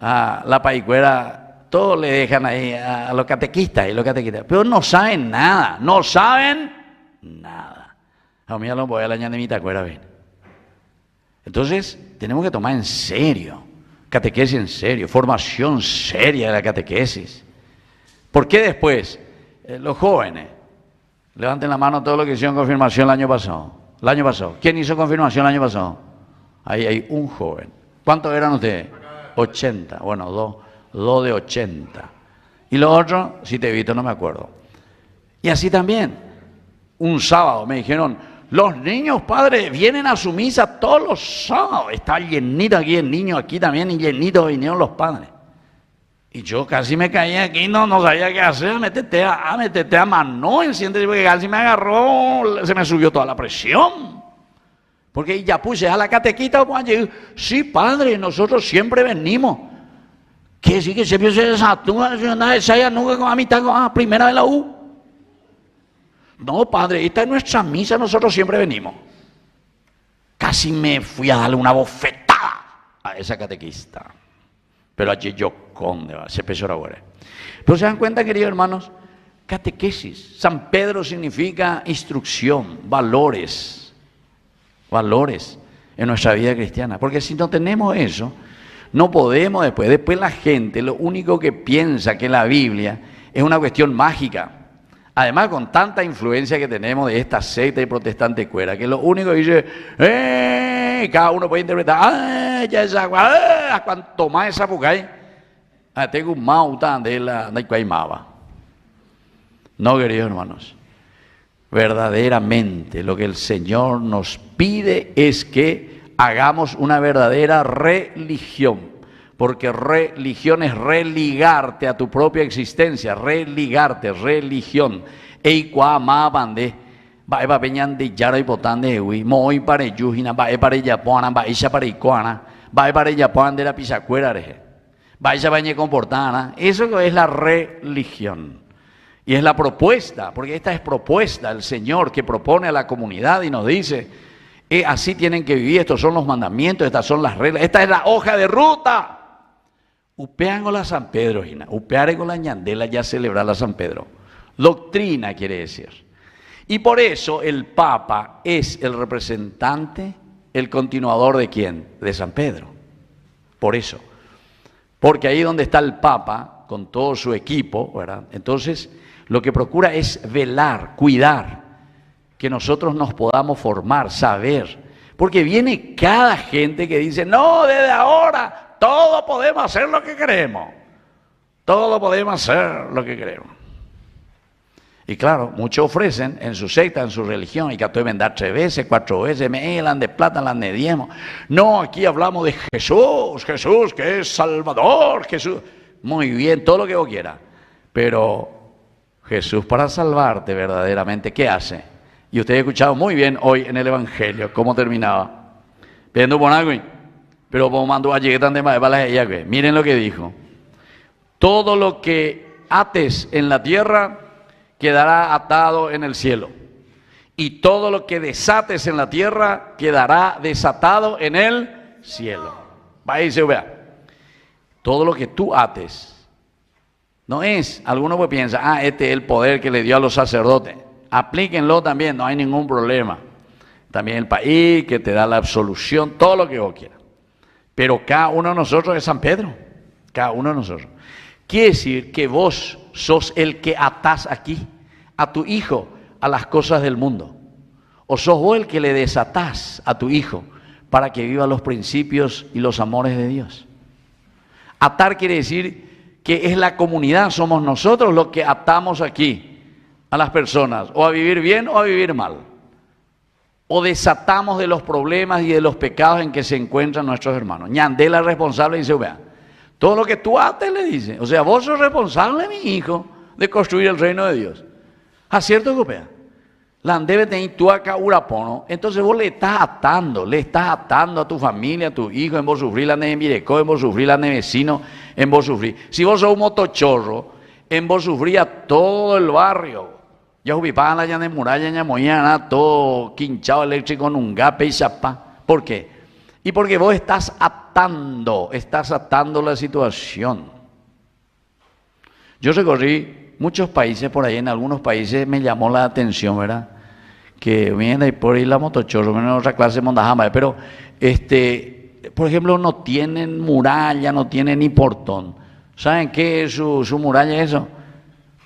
a la paicuera, todos le dejan ahí a los catequistas, pero no saben nada, A mí ya lo voy a la ñande mi tacuera, ven. Entonces, tenemos que tomar en serio, catequesis en serio, formación seria de la catequesis. ¿Por qué después? Los jóvenes, levanten la mano todos los que hicieron confirmación el año pasado. ¿Quién hizo confirmación el año pasado? Ahí hay un joven. ¿Cuántos eran ustedes? 80. Bueno, dos de 80. Y los otros, si te he visto, no me acuerdo. Y así también. Un sábado me dijeron, los niños, padre, vienen a su misa todos los sábados. Está llenito aquí el niño, aquí también, y llenito vinieron los padres. Y yo casi me caí aquí, no sabía qué hacer, métete a mano, enciende, porque casi me agarró, se me subió toda la presión. Porque ya puse a la catequita, sí, padre, nosotros siempre venimos. ¿Qué sí que siempre se desatúa? Esa nunca con la mitad, con la primera de la U. No, padre, esta es nuestra misa, nosotros siempre venimos. Casi me fui a darle una bofetada a esa catequista. Pero allí yo se empezó a orar. Pero se dan cuenta, queridos hermanos, catequesis. San Pedro significa instrucción, valores en nuestra vida cristiana. Porque si no tenemos eso, no podemos después la gente lo único que piensa que la Biblia es una cuestión mágica. Además, con tanta influencia que tenemos de esta secta y protestante cuera, que lo único que dice, cada uno puede interpretar, ya es agua, cuanto más esa pucay, tengo un mauta de la cuaimaba. No, queridos hermanos, verdaderamente lo que el Señor nos pide es que hagamos una verdadera religión. Porque religión es religarte a tu propia existencia, religión. Eikua ma bande, va eva peñan de yara y potán de ewi, moi pare yujina, va pare yapona, va isha pare ikoana, va pare yapan de la pisacuera, va isha bañe comportana. Eso es la religión. Y es la propuesta, porque esta es propuesta del Señor que propone a la comunidad y nos dice, así tienen que vivir, estos son los mandamientos, estas son las reglas, esta es la hoja de ruta. Upean con la San Pedro, upeare con la ñandela, ya celebrar la San Pedro. Doctrina quiere decir. Y por eso el Papa es el representante, el continuador de ¿quién? De San Pedro. Por eso. Porque ahí donde está el Papa, con todo su equipo, ¿verdad? Entonces, lo que procura es velar, cuidar, que nosotros nos podamos formar, saber. Porque viene cada gente que dice, no, desde ahora todos podemos hacer lo que queremos. Todos podemos hacer lo que queremos. Y claro, muchos ofrecen en su secta, en su religión, y que deben dar 3 veces, 4 veces, me dan de plata, las de diezmo. No, aquí hablamos de Jesús que es Salvador, Jesús. Muy bien, todo lo que vos quieras. Pero Jesús para salvarte verdaderamente, ¿qué hace? Y usted ha escuchado muy bien hoy en el Evangelio, cómo terminaba. Pidiendo por algo, pero como mandó a llegar de más, miren lo que dijo. Todo lo que ates en la tierra quedará atado en el cielo. Y todo lo que desates en la tierra quedará desatado en el cielo. Vaya y se vea. Todo lo que tú ates. No es, algunos pues piensan, este es el poder que le dio a los sacerdotes. Aplíquenlo también, no hay ningún problema. También el país que te da la absolución, todo lo que vos quieras. Pero cada uno de nosotros es San Pedro. cada uno de nosotros. Quiere decir que vos sos el que atás aquí a tu hijo a las cosas del mundo. O sos vos el que le desatás a tu hijo para que viva los principios y los amores de Dios. Atar quiere decir que es la comunidad, somos nosotros los que atamos aquí a las personas, o a vivir bien o a vivir mal. O desatamos de los problemas y de los pecados en que se encuentran nuestros hermanos. Ñandela es responsable y dice, vea, todo lo que tú ates, le dice. O sea, vos sos responsable, mi hijo, de construir el reino de Dios. ¿Acierto, copea? La debe tener tú acá urapono. Entonces vos le estás atando a tu familia, a tu hijo, en vos sufrir la neve mirecó, en vos sufrir la neve vecino, en vos sufrir. Si vos sos un motochorro, en vos sufrir a todo el barrio. Ya ubipaban la llana de muralla, ya moían todo quinchado eléctrico en un gape y chapá. ¿Por qué? Y porque vos estás atando la situación. Yo recorrí muchos países por ahí, en algunos países me llamó la atención, ¿verdad? Que vienen ahí por ahí la motochorro, vienen otra clase de mondajama, pero por ejemplo, no tienen muralla, no tienen ni portón. ¿Saben qué es su muralla eso?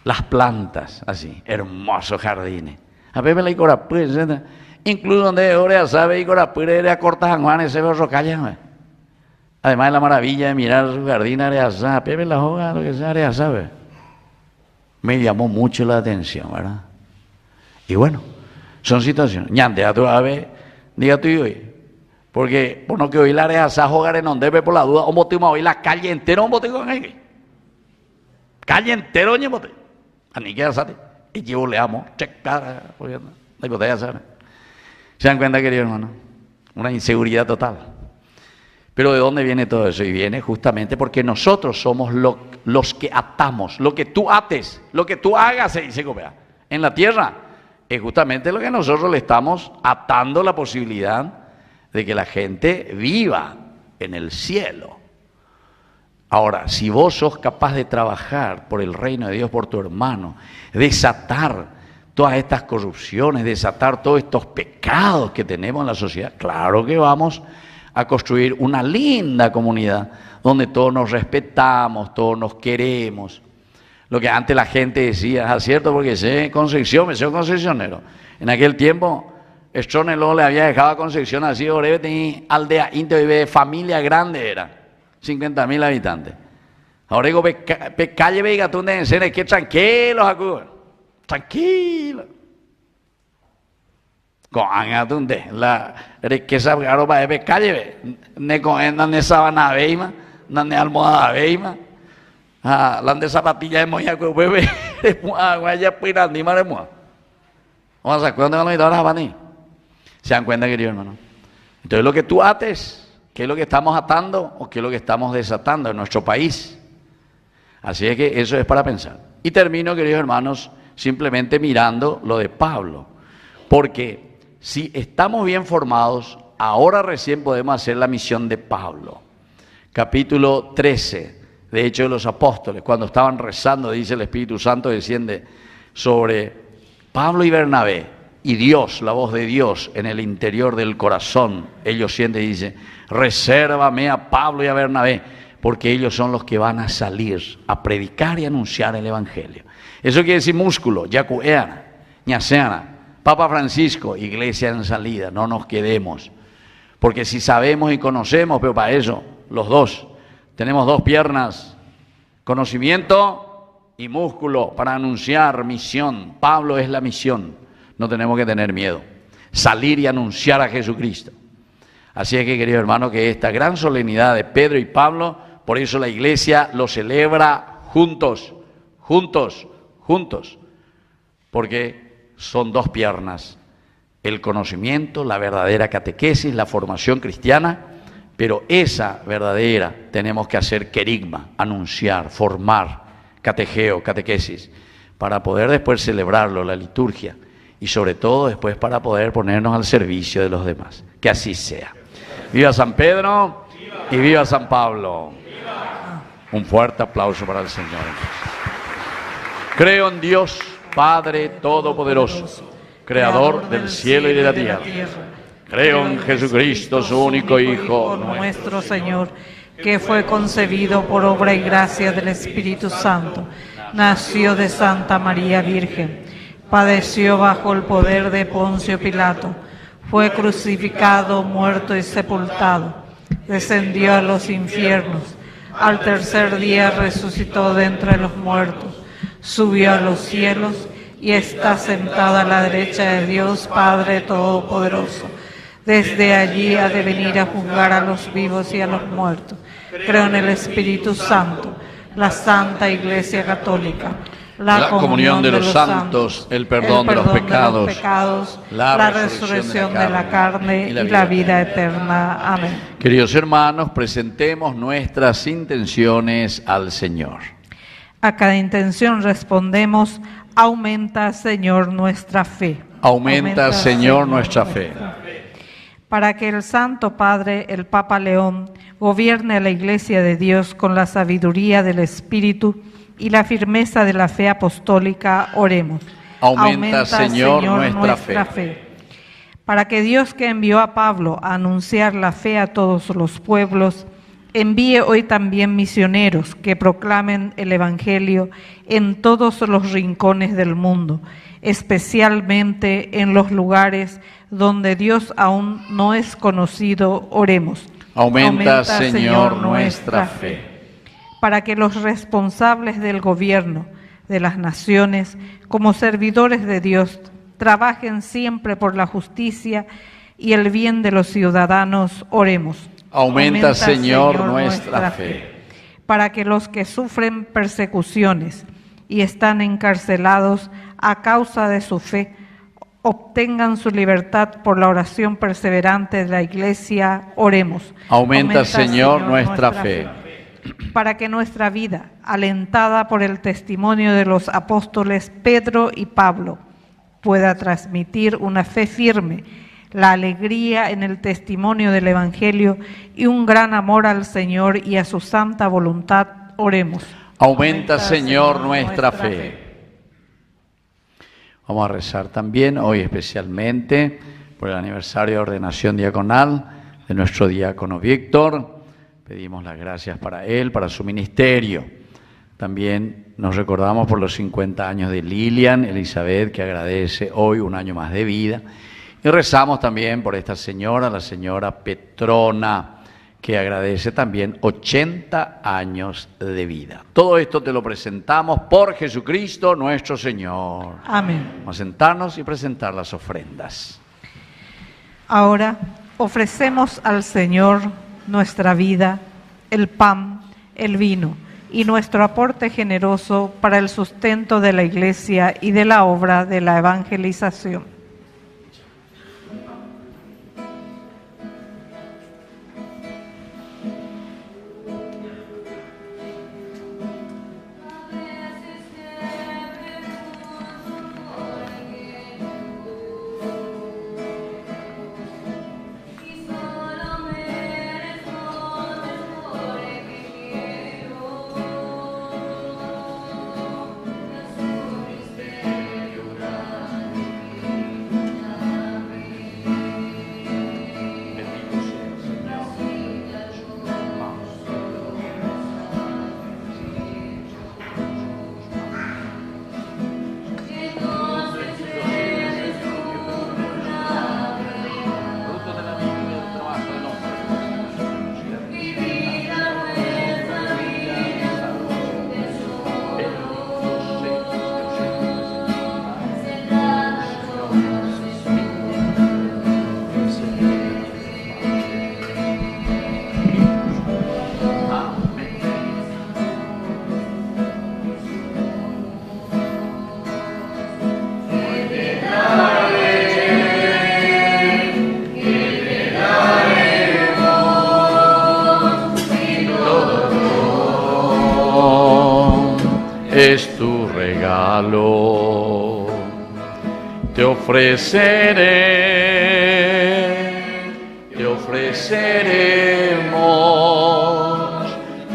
Las plantas, así, hermosos jardines. A ver, la Icorapure, etc. Incluso donde ahora sabe Icorapure era corta Juan, ese berro calla. Además de la maravilla de mirar su jardín, Areazá, Pepe la joga, lo que sea, Areazá, ¿ve? Me llamó mucho la atención, ¿verdad? Y bueno, son situaciones. Ñande, a tu ave, diga tú y hoy. Porque, por no que hoy la Areazá jugar en donde ve por la duda, un bote hoy la calle entera, un bote con él. Calle entera, oye, bote. Ni que hacer, y yo le amo, checar, ¿se dan cuenta, querido hermano? Una inseguridad total. Pero ¿de dónde viene todo eso? Y viene justamente porque nosotros somos los que atamos, lo que tú ates, lo que tú hagas, se dice, en la tierra, es justamente lo que nosotros le estamos atando la posibilidad de que la gente viva en el cielo. Ahora, si vos sos capaz de trabajar por el reino de Dios, por tu hermano, desatar todas estas corrupciones, desatar todos estos pecados que tenemos en la sociedad, claro que vamos a construir una linda comunidad donde todos nos respetamos, todos nos queremos. Lo que antes la gente decía, es cierto, porque sé Concepción, me soy concesionero. En aquel tiempo, Stronelo le había dejado a Concepción así, Orebe tenía aldea íntima, familia grande era. 50.000 habitantes. Ahora digo, calle veiga tú de enseñar que tranquilos acudo. Tranquilo. Con angatunde la riqueza garoba de calle ne con en sabana veima, ne almohada veima. La de zapatilla de moya que bebé, guaya pira ni mare mo. Vamos a cuándo van a ir ahora bani. ¿Se dan cuenta, querido hermano? Entonces lo que tú ates, ¿qué es lo que estamos atando o qué es lo que estamos desatando en nuestro país? Así es que eso es para pensar. Y termino, queridos hermanos, simplemente mirando lo de Pablo. Porque si estamos bien formados, ahora recién podemos hacer la misión de Pablo. Capítulo 13, de Hechos de los Apóstoles, cuando estaban rezando, dice el Espíritu Santo, desciende sobre Pablo y Bernabé. Y Dios, la voz de Dios en el interior del corazón, ellos sienten y dicen, resérvame a Pablo y a Bernabé, porque ellos son los que van a salir a predicar y anunciar el Evangelio. Eso quiere decir músculo, yacueana, ñaseana, Papa Francisco, iglesia en salida, no nos quedemos. Porque si sabemos y conocemos, pero para eso, los dos, tenemos dos piernas, conocimiento y músculo para anunciar misión. Pablo es la misión. No tenemos que tener miedo. Salir y anunciar a Jesucristo. Así es que, querido hermano, que esta gran solemnidad de Pedro y Pablo, por eso la iglesia lo celebra juntos, juntos, juntos. Porque son dos piernas. El conocimiento, la verdadera catequesis, la formación cristiana, pero esa verdadera tenemos que hacer querigma, anunciar, formar, catejeo, catequesis, para poder después celebrarlo, la liturgia. Y sobre todo después para poder ponernos al servicio de los demás. Que así sea. ¡Viva San Pedro! ¡Y viva San Pablo! Un fuerte aplauso para el Señor. Creo en Dios, Padre Todopoderoso, Creador del cielo y de la tierra. Creo en Jesucristo, su único Hijo, nuestro Señor, que fue concebido por obra y gracia del Espíritu Santo, nació de Santa María Virgen, padeció bajo el poder de Poncio Pilato, fue crucificado, muerto y sepultado, descendió a los infiernos, al tercer día resucitó de entre los muertos, subió a los cielos y está sentado a la derecha de Dios Padre Todopoderoso. Desde allí ha de venir a juzgar a los vivos y a los muertos. Creo en el Espíritu Santo, la Santa Iglesia Católica, la comunión de los santos, el perdón de los pecados, la resurrección de la carne y la vida eterna. Amén. Queridos hermanos, presentemos nuestras intenciones al Señor. A cada intención respondemos: aumenta, Señor, nuestra fe. Aumenta, Señor, nuestra fe. Para que el Santo Padre, el Papa León, gobierne a la Iglesia de Dios con la sabiduría del Espíritu y la firmeza de la fe apostólica, oremos. Aumenta, Señor, nuestra fe. Para que Dios, que envió a Pablo a anunciar la fe a todos los pueblos, envíe hoy también misioneros que proclamen el Evangelio en todos los rincones del mundo, especialmente en los lugares donde Dios aún no es conocido, oremos. Aumenta, Señor, nuestra fe. Para que los responsables del gobierno de las naciones, como servidores de Dios, trabajen siempre por la justicia y el bien de los ciudadanos, oremos. Aumenta, Señor, nuestra fe. Para que los que sufren persecuciones y están encarcelados a causa de su fe, obtengan su libertad por la oración perseverante de la Iglesia, oremos. Aumenta, Señor, nuestra fe. Para que nuestra vida, alentada por el testimonio de los apóstoles Pedro y Pablo, pueda transmitir una fe firme, la alegría en el testimonio del Evangelio y un gran amor al Señor y a su santa voluntad, oremos. Aumenta, Señor, nuestra fe. Vamos a rezar también hoy especialmente por el aniversario de ordenación diaconal de nuestro diácono Víctor. Pedimos las gracias para él, para su ministerio. También nos recordamos por los 50 años de Lilian Elizabeth, que agradece hoy un año más de vida. Y rezamos también por esta señora, la señora Petrona, que agradece también 80 años de vida. Todo esto te lo presentamos por Jesucristo nuestro Señor. Amén. Vamos a sentarnos y presentar las ofrendas. Ahora ofrecemos al Señor nuestra vida, el pan, el vino y nuestro aporte generoso para el sustento de la Iglesia y de la obra de la evangelización. Es tu regalo, te ofreceremos,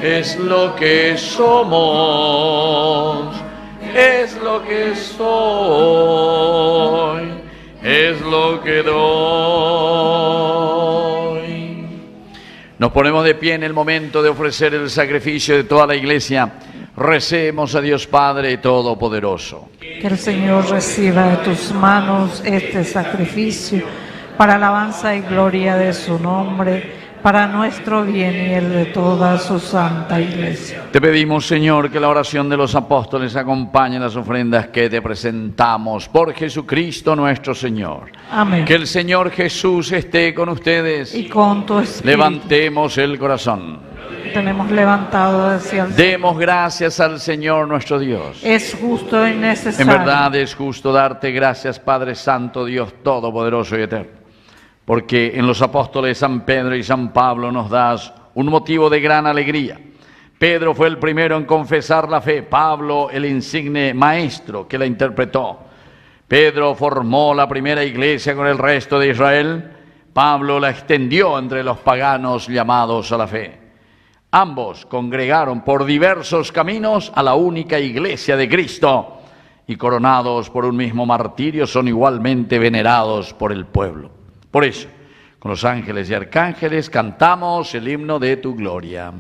es lo que somos, es lo que soy, es lo que doy. Nos ponemos de pie en el momento de ofrecer el sacrificio de toda la Iglesia. Recemos a Dios Padre Todopoderoso. Que el Señor reciba de tus manos este sacrificio para alabanza y gloria de su nombre, para nuestro bien y el de toda su santa Iglesia. Te pedimos, Señor, que la oración de los apóstoles acompañe las ofrendas que te presentamos por Jesucristo nuestro Señor. Amén. Que el Señor Jesús esté con ustedes. Y con tu espíritu. Levantemos el corazón. Tenemos levantado hacia el cielo. Demos gracias al Señor nuestro Dios. Es justo y necesario. En verdad es justo darte gracias, Padre Santo, Dios Todopoderoso y Eterno, porque en los apóstoles San Pedro y San Pablo nos das un motivo de gran alegría. Pedro fue el primero en confesar la fe, Pablo el insigne maestro que la interpretó. Pedro formó la primera iglesia con el resto de Israel, Pablo la extendió entre los paganos llamados a la fe. Ambos congregaron por diversos caminos a la única iglesia de Cristo y coronados por un mismo martirio son igualmente venerados por el pueblo. Por eso, con los ángeles y arcángeles cantamos el himno de tu gloria.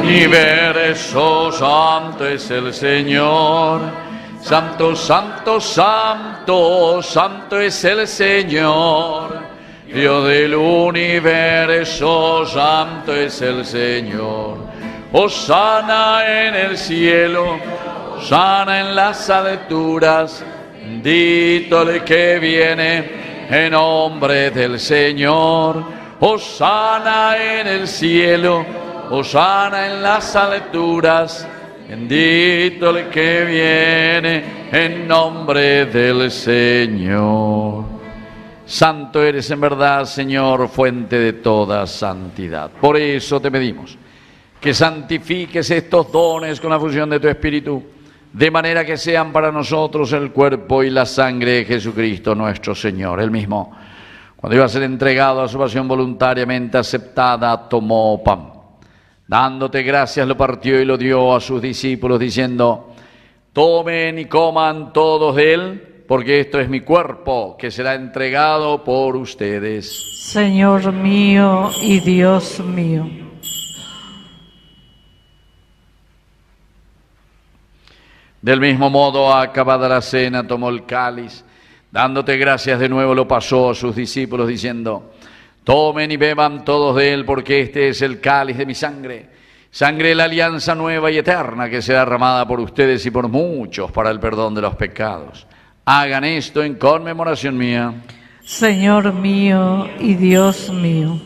Universo, santo es el Señor, santo, santo, santo, santo es el Señor, Dios del universo, santo es el Señor. Hosana en el cielo, hosana en las alturas, bendito el que viene en nombre del Señor. Hosana en el cielo, hosana en las alturas, bendito el que viene en nombre del Señor. Santo eres en verdad, Señor, fuente de toda santidad. Por eso te pedimos que santifiques estos dones con la fusión de tu Espíritu, de manera que sean para nosotros el cuerpo y la sangre de Jesucristo nuestro Señor. Él mismo, cuando iba a ser entregado a su pasión voluntariamente aceptada, tomó pan. Dándote gracias, lo partió y lo dio a sus discípulos, diciendo: tomen y coman todos de él, porque esto es mi cuerpo, que será entregado por ustedes. Señor mío y Dios mío. Del mismo modo, acabada la cena, tomó el cáliz, dándote gracias de nuevo, lo pasó a sus discípulos, diciendo: tomen y beban todos de él, porque este es el cáliz de mi sangre, sangre de la alianza nueva y eterna, que será derramada por ustedes y por muchos para el perdón de los pecados. Hagan esto en conmemoración mía. Señor mío y Dios mío.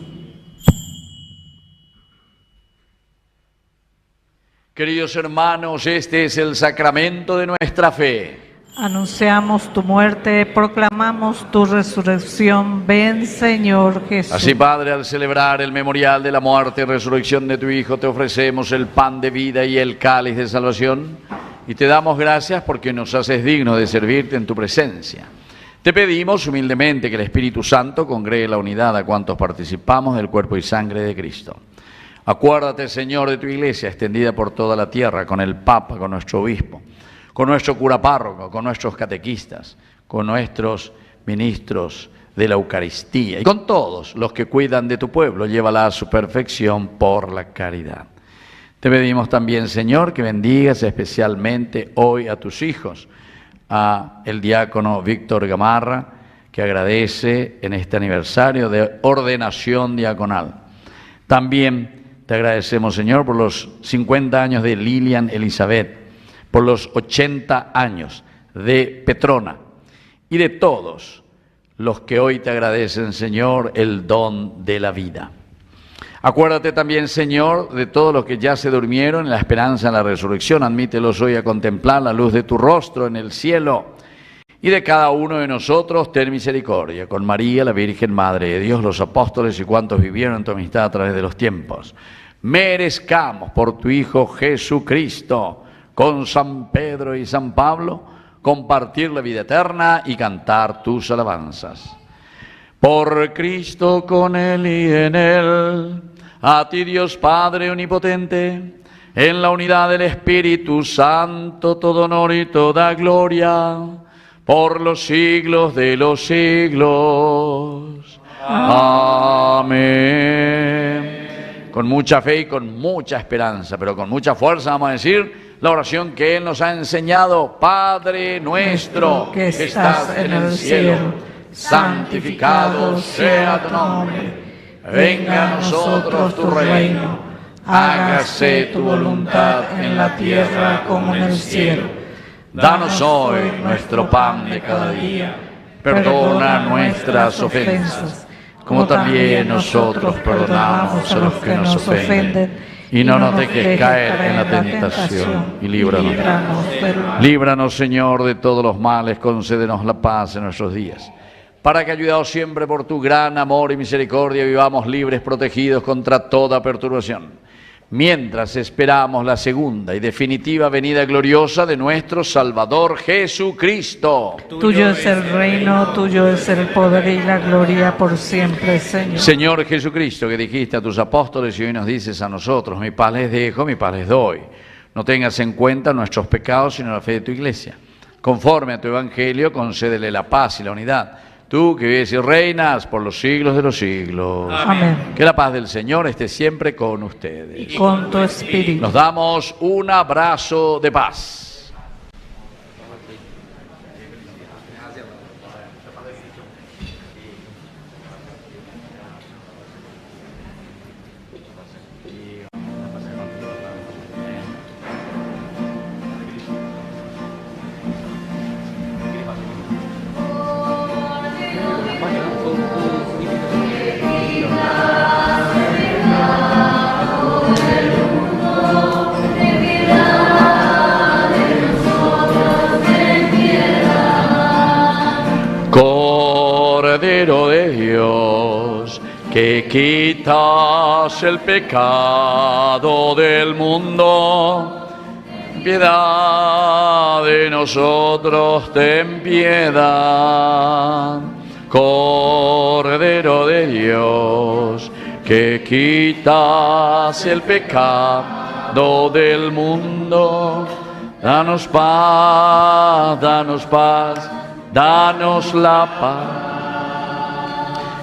Queridos hermanos, este es el sacramento de nuestra fe. Anunciamos tu muerte, proclamamos tu resurrección. Ven, Señor Jesús. Así, Padre, al celebrar el memorial de la muerte y resurrección de tu Hijo, te ofrecemos el pan de vida y el cáliz de salvación, y te damos gracias porque nos haces dignos de servirte en tu presencia. Te pedimos humildemente que el Espíritu Santo congregue la unidad a cuantos participamos del cuerpo y sangre de Cristo. Acuérdate, Señor, de tu Iglesia extendida por toda la tierra, con el Papa, con nuestro obispo, con nuestro cura párroco, con nuestros catequistas, con nuestros ministros de la Eucaristía y con todos los que cuidan de tu pueblo. Llévala a su perfección por la caridad. Te pedimos también, Señor, que bendigas especialmente hoy a tus hijos, a el diácono Víctor Gamarra, que agradece en este aniversario de ordenación diaconal. También te agradecemos, Señor, por los 50 años de Lilian Elizabeth, por los 80 años de Petrona y de todos los que hoy te agradecen, Señor, el don de la vida. Acuérdate también, Señor, de todos los que ya se durmieron en la esperanza de la resurrección. Admítelos hoy a contemplar la luz de tu rostro en el cielo. Y de cada uno de nosotros, ten misericordia. Con María, la Virgen Madre de Dios, los apóstoles y cuantos vivieron en tu amistad a través de los tiempos, merezcamos por tu Hijo Jesucristo, con San Pedro y San Pablo, compartir la vida eterna y cantar tus alabanzas. Por Cristo, con Él y en Él, a ti Dios Padre omnipotente, en la unidad del Espíritu Santo, todo honor y toda gloria, por los siglos de los siglos. Amén. Con mucha fe y con mucha esperanza, pero con mucha fuerza vamos a decir la oración que Él nos ha enseñado. Padre nuestro que estás en el cielo, santificado sea tu nombre. Venga a nosotros tu reino. Hágase tu voluntad en la tierra como en el cielo. Danos hoy nuestro pan de cada día. Perdona nuestras ofensas, como también nosotros perdonamos a los que nos ofenden. Y no nos dejes caer en la tentación, y líbranos. Líbranos, Señor, de todos los males, concédenos la paz en nuestros días, para que, ayudados siempre por tu gran amor y misericordia, vivamos libres, protegidos contra toda perturbación, mientras esperamos la segunda y definitiva venida gloriosa de nuestro Salvador Jesucristo. Tuyo es el reino, tuyo es el poder y la gloria por siempre, Señor. Señor Jesucristo, que dijiste a tus apóstoles y hoy nos dices a nosotros: mi paz les dejo, mi paz les doy. No tengas en cuenta nuestros pecados, sino la fe de tu iglesia. Conforme a tu evangelio, concédele la paz y la unidad. Tú que vives y reinas por los siglos de los siglos. Amén. Que la paz del Señor esté siempre con ustedes. Y con tu espíritu. Nos damos un abrazo de paz. Cordero de Dios, que quitas el pecado del mundo, piedad de nosotros, ten piedad. Cordero de Dios, que quitas el pecado del mundo, danos paz, danos paz. Danos la paz.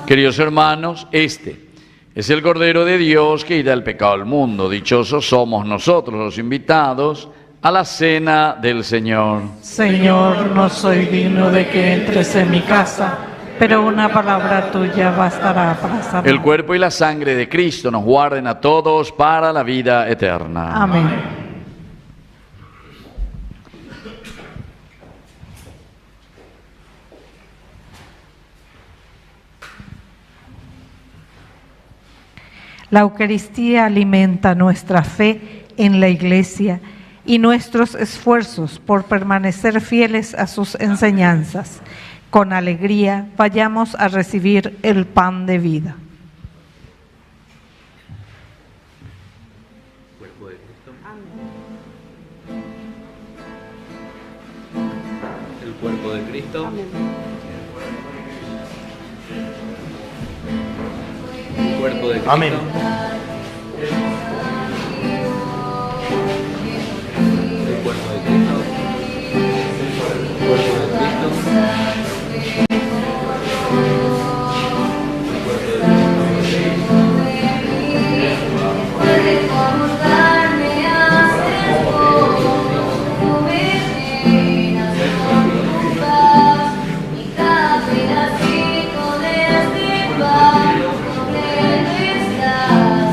Queridos hermanos, este es el Cordero de Dios que quita el pecado del mundo. Dichosos somos nosotros los invitados a la cena del Señor. Señor, no soy digno de que entres en mi casa, pero una palabra tuya bastará para sanar. El cuerpo y la sangre de Cristo nos guarden a todos para la vida eterna. Amén. La Eucaristía alimenta nuestra fe en la Iglesia y nuestros esfuerzos por permanecer fieles a sus enseñanzas. Con alegría vayamos a recibir el pan de vida. El cuerpo de Cristo. El cuerpo de Cristo. Amén. El cuerpo de Cristo. El cuerpo de Cristo. Pedacito de este pan, no debe estar.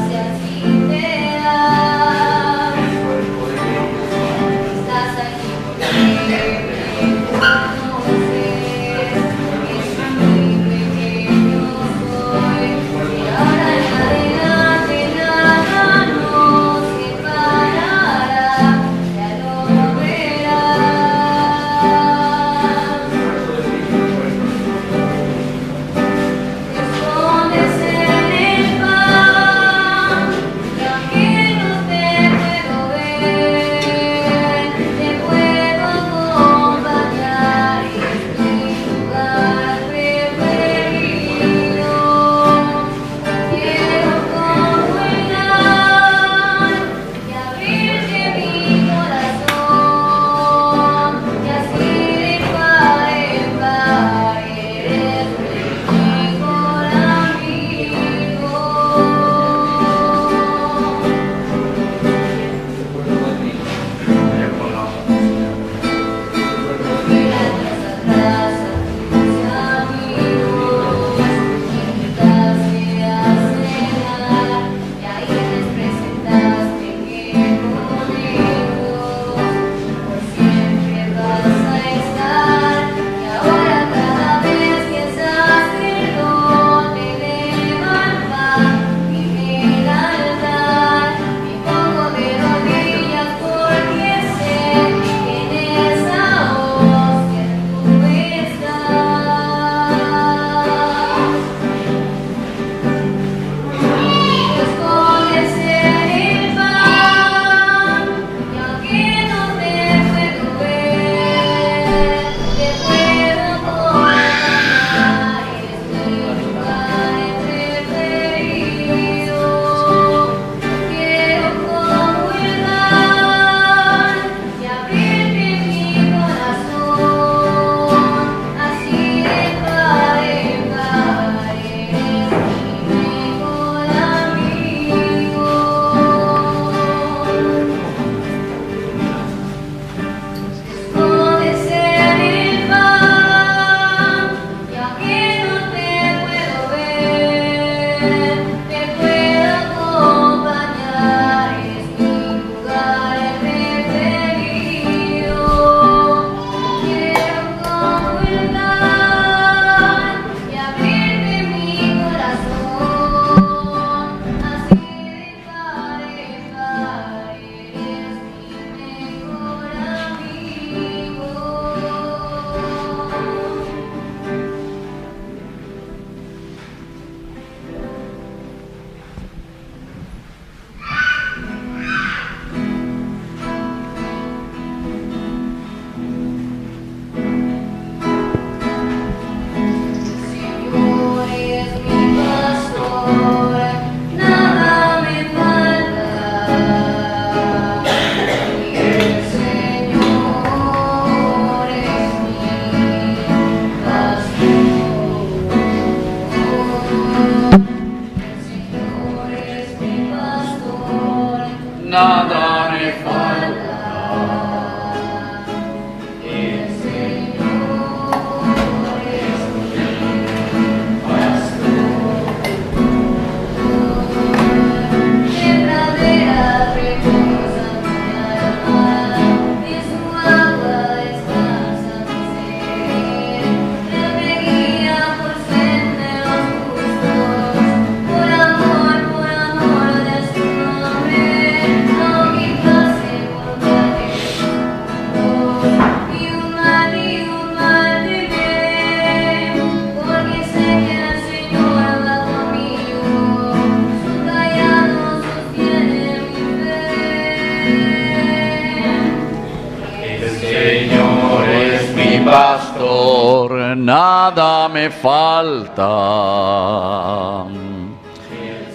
Señor es mi pastor, nada me falta.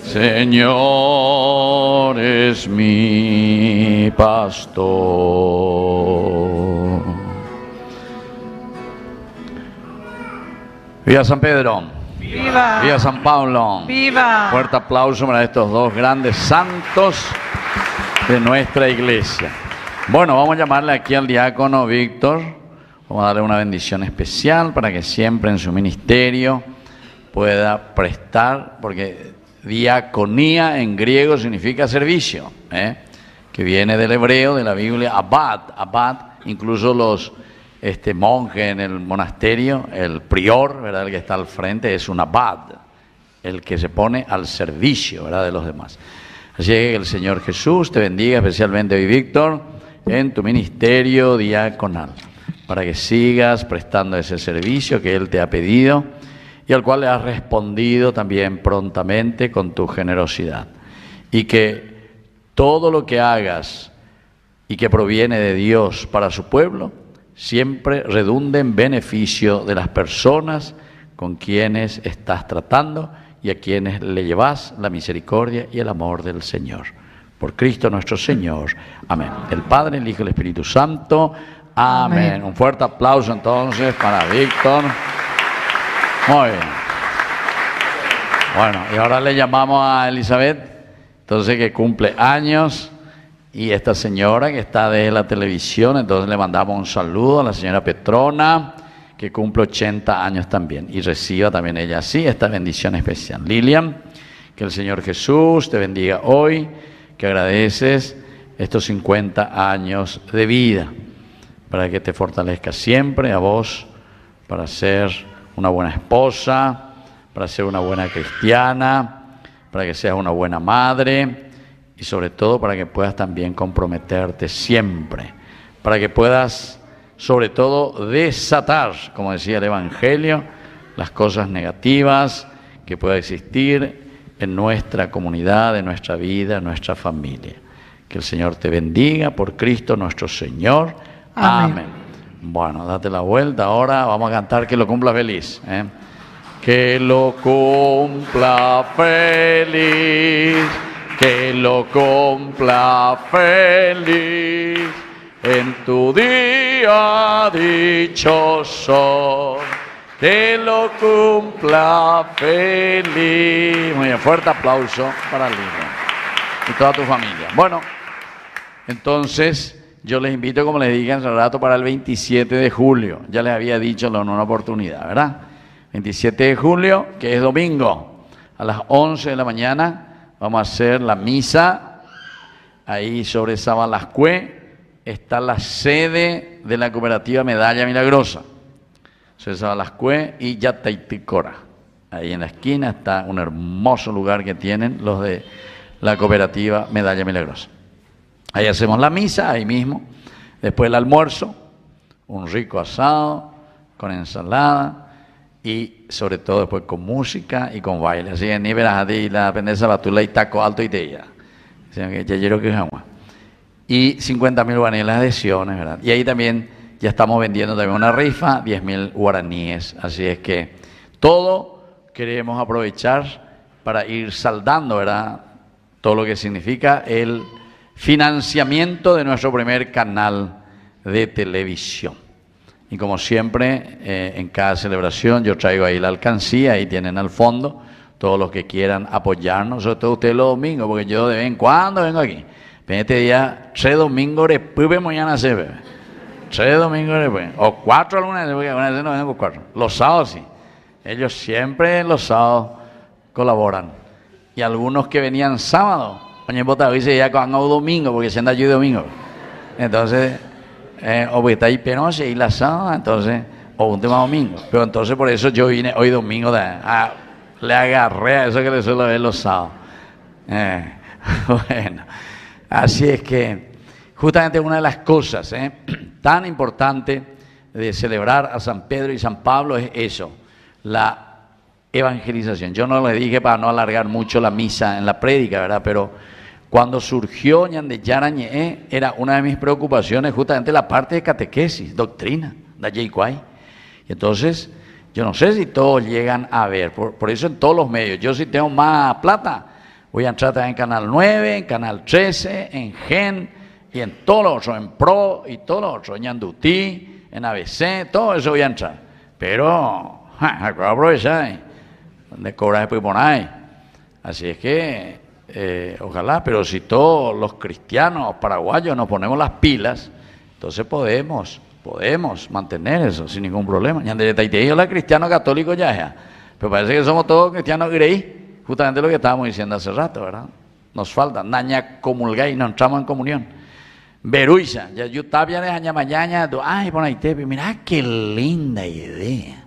Señor es mi pastor. Viva San Pedro. ¡Viva! Viva San Pablo. ¡Viva! Fuerte aplauso para estos dos grandes santos de nuestra iglesia. Bueno, vamos a llamarle aquí al diácono Víctor. Vamos a darle una bendición especial para que siempre en su ministerio pueda prestar, porque diaconía en griego significa servicio, que viene del hebreo, de la Biblia, abad, incluso los monjes en el monasterio, el prior, ¿verdad?, el que está al frente es un abad, el que se pone al servicio, ¿verdad?, de los demás. Así que el Señor Jesús te bendiga especialmente hoy, Víctor, en tu ministerio diaconal, para que sigas prestando ese servicio que Él te ha pedido y al cual le has respondido también prontamente con tu generosidad. Y que todo lo que hagas y que proviene de Dios para su pueblo, siempre redunde en beneficio de las personas con quienes estás tratando y a quienes le llevas la misericordia y el amor del Señor. Por Cristo nuestro Señor. Amén. El Padre, el Hijo y el Espíritu Santo. Amén. Amén. Un fuerte aplauso entonces para Víctor. Muy bien. Bueno, y ahora le llamamos a Elizabeth, entonces, que cumple años, y esta señora que está de la televisión, entonces le mandamos un saludo a la señora Petrona, que cumple 80 años también, y reciba también ella así esta bendición especial. Lilian, que el Señor Jesús te bendiga hoy, que agradeces estos 50 años de vida, para que te fortalezca siempre a vos, para ser una buena esposa, para ser una buena cristiana, para que seas una buena madre y sobre todo para que puedas también comprometerte siempre, para que puedas sobre todo desatar, como decía el Evangelio, las cosas negativas que pueda existir en nuestra comunidad, en nuestra vida, en nuestra familia. Que el Señor te bendiga por Cristo nuestro Señor. Amén. Amén. Bueno, date la vuelta ahora, vamos a cantar Que lo cumpla feliz. Que lo cumpla feliz, que lo cumpla feliz, en tu día dichoso, que lo cumpla feliz. Muy bien, fuerte aplauso para Lina y toda tu familia. Bueno, entonces yo les invito, como les dije hace rato, para el 27 de julio. Ya les había dicho en una oportunidad, ¿verdad? 27 de julio, que es domingo, a las 11 de la mañana, vamos a hacer la misa. Ahí sobre Sabalascue está la sede de la cooperativa Medalla Milagrosa. Sobre Sabalascue y Yataiticora. Ahí en la esquina está un hermoso lugar que tienen los de la cooperativa Medalla Milagrosa. Ahí hacemos la misa, ahí mismo. Después el almuerzo, un rico asado con ensalada y sobre todo después con música y con baile. Así que ni verás a ti la pendencia batula y taco alto y te ya. Y 50.000 guaraníes las adhesiones, ¿verdad? Y ahí también ya estamos vendiendo también una rifa, 10.000 guaraníes. Así es que todo queremos aprovechar para ir saldando, ¿verdad? Todo lo que significa el financiamiento de nuestro primer canal de televisión. Y como siempre, en cada celebración yo traigo ahí la alcancía, ahí tienen al fondo todos los que quieran apoyarnos, sobre todo ustedes los domingos, porque yo de vez en cuando vengo aquí. Pero este día, 3 domingos después mañana se ve. 3 domingos después, o 4 alguna vez, porque alguna vez no vengo por 4. Los sábados sí. Ellos siempre los sábados colaboran. Y algunos que venían sábado, Oye, bota dice ya con domingo, porque se anda yo domingo. Entonces, o está ahí penoche y la sábado, entonces, o un tema domingo. Pero entonces por eso yo vine hoy domingo, le agarré a eso que le suelo ver los sábados. Bueno, así es que justamente una de las cosas tan importantes de celebrar a San Pedro y San Pablo es eso, la evangelización. Yo no le dije para no alargar mucho la misa en la prédica, ¿verdad? Pero Cuando surgió Ñande Yarañe, era una de mis preocupaciones justamente la parte de catequesis, doctrina, de Yeicuay. Y entonces, yo no sé si todos llegan a ver, por eso en todos los medios, yo si tengo más plata, voy a entrar también en Canal 9, en Canal 13, en Gen, y en todos los otros, en Pro, y todos los otros, en Ñandutí, en ABC, todo eso voy a entrar. Pero, aprovechar, donde cobras después por ahí. Así es que, ojalá, pero si todos los cristianos paraguayos nos ponemos las pilas, entonces podemos mantener eso sin ningún problema. Yo la cristiano católico ya, pero parece que somos todos cristianos grey, justamente lo que estábamos diciendo hace rato, ¿verdad? Nos falta, naña comulgay, no entramos en comunión. Beruisa, ya yo tapia de aña mañana, ay, por ahí te, mira qué linda idea.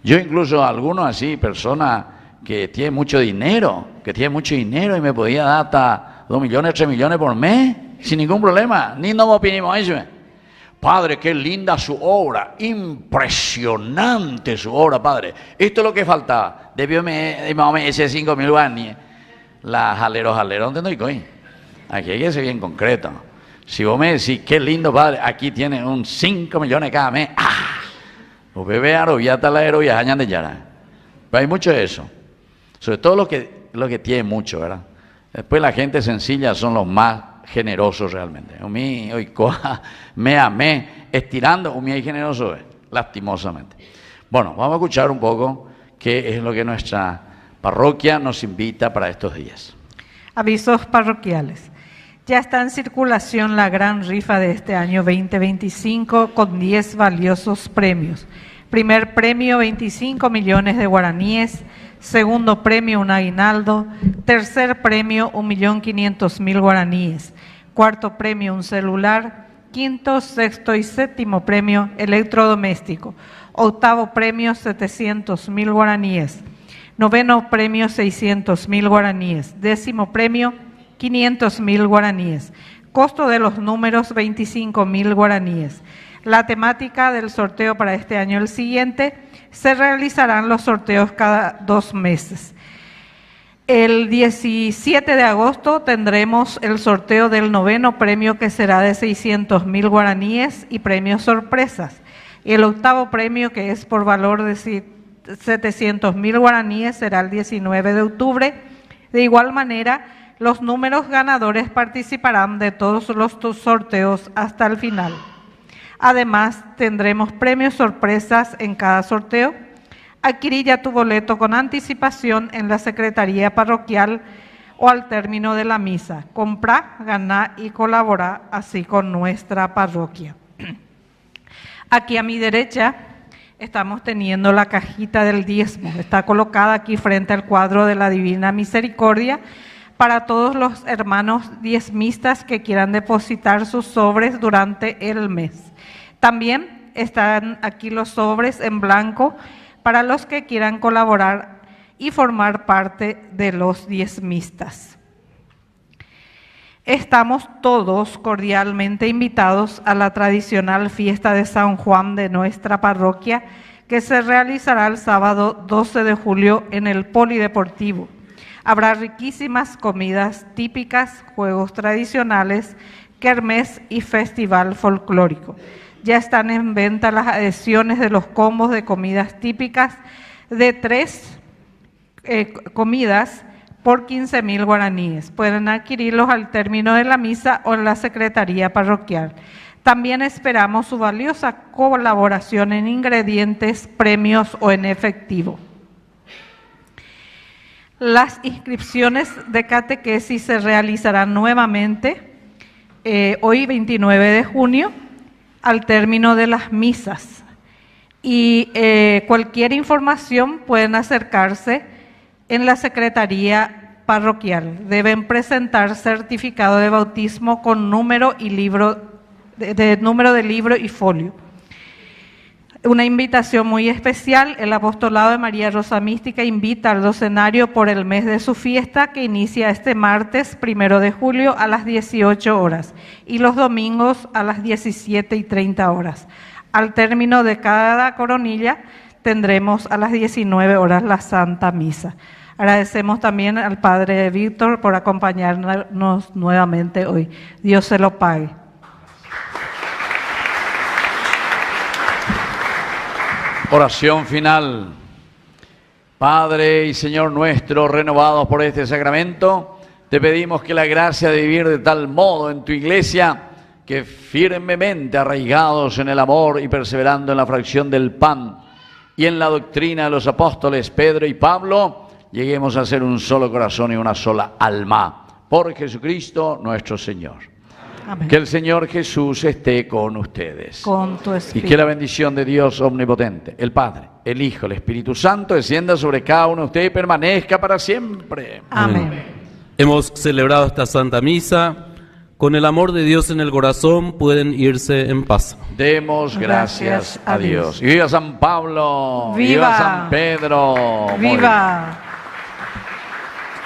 Yo incluso algunos así, personas que tienen mucho dinero y me podía dar hasta 2 millones, 3 millones por mes, sin ningún problema, ni nos opinimos eso. Padre, qué linda su obra, impresionante su obra, padre. Esto es lo que faltaba. Debió me ese 5.000 guaraníes. La jalero, ¿dónde no hay coin? Aquí hay que ser bien concreto. Si vos me decís, qué lindo, padre, aquí tiene un 5 millones cada mes. ¡Ah! Los bebés aroviata la aerovia de Yara. Pero hay mucho de eso. Sobre todo lo que tiene mucho, ¿verdad? Después la gente sencilla son los más generosos realmente. Me amé, estirando, es generoso, lastimosamente. Bueno, vamos a escuchar un poco qué es lo que nuestra parroquia nos invita para estos días. Avisos parroquiales. Ya está en circulación la gran rifa de este año 2025 con 10 valiosos premios. Primer premio, 25 millones de guaraníes. Segundo premio, un aguinaldo. Tercer premio, 1.500.000 guaraníes. Cuarto premio, un celular. Quinto, sexto y séptimo premio, electrodoméstico. Octavo premio, 700.000 guaraníes. Noveno premio, 600.000 guaraníes. Décimo premio, 500.000 guaraníes. Costo de los números, 25.000 guaraníes. La temática del sorteo para este año el siguiente, se realizarán los sorteos cada 2 meses. El 17 de agosto tendremos el sorteo del noveno premio que será de 600.000 guaraníes y premios sorpresas. Y el octavo premio, que es por valor de 700.000 guaraníes, será el 19 de octubre. De igual manera, los números ganadores participarán de todos los sorteos hasta el final. Además, tendremos premios sorpresas en cada sorteo. Adquirí ya tu boleto con anticipación en la Secretaría Parroquial o al término de la misa. Comprá, ganá y colabora así con nuestra parroquia. Aquí a mi derecha estamos teniendo la cajita del diezmo. Está colocada aquí frente al cuadro de la Divina Misericordia para todos los hermanos diezmistas que quieran depositar sus sobres durante el mes. También están aquí los sobres en blanco para los que quieran colaborar y formar parte de los diezmistas. Estamos todos cordialmente invitados a la tradicional fiesta de San Juan de nuestra parroquia, que se realizará el sábado 12 de julio en el Polideportivo. Habrá riquísimas comidas típicas, juegos tradicionales, kermés y festival folclórico. Ya están en venta las adhesiones de los combos de comidas típicas de 3 comidas por 15.000 guaraníes. Pueden adquirirlos al término de la misa o en la Secretaría Parroquial. También esperamos su valiosa colaboración en ingredientes, premios o en efectivo. Las inscripciones de catequesis se realizarán nuevamente hoy 29 de junio al término de las misas. Y cualquier información pueden acercarse en la Secretaría Parroquial. Deben presentar certificado de bautismo con número y número de libro y folio. Una invitación muy especial, el Apostolado de María Rosa Mística invita al docenario por el mes de su fiesta que inicia este martes 1 de julio a las 18 horas y los domingos a las 17:30 horas. Al término de cada coronilla tendremos a las 19 horas la Santa Misa. Agradecemos también al Padre Víctor por acompañarnos nuevamente hoy. Dios se lo pague. Oración final. Padre y Señor nuestro, renovados por este sacramento, te pedimos que la gracia de vivir de tal modo en tu iglesia, que firmemente arraigados en el amor y perseverando en la fracción del pan y en la doctrina de los apóstoles Pedro y Pablo, lleguemos a ser un solo corazón y una sola alma. Por Jesucristo nuestro Señor. Amén. Que el Señor Jesús esté con ustedes. Con tu Y espíritu. que la bendición de Dios omnipotente, el Padre, el Hijo, el Espíritu Santo, descienda sobre cada uno de ustedes y permanezca para siempre. Amén. Hemos celebrado esta Santa Misa. Con el amor de Dios en el corazón pueden irse en paz. Demos gracias a Dios. Y viva San Pablo. Viva. San Pedro. Muy ¡Viva!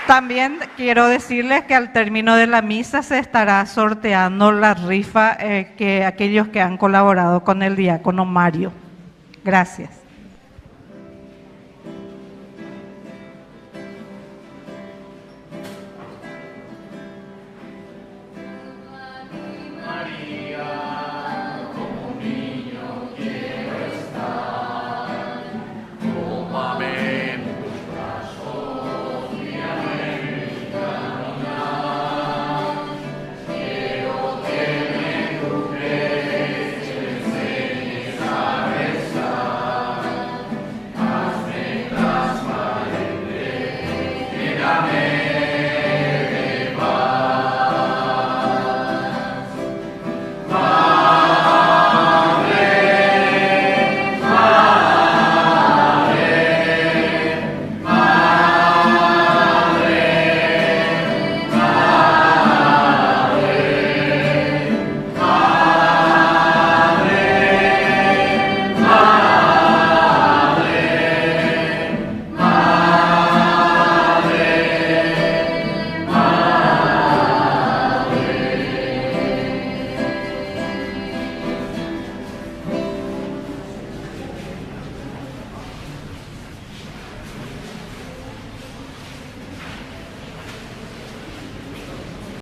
También quiero decirles que al término de la misa se estará sorteando la rifa que aquellos que han colaborado con el diácono Mario. Gracias.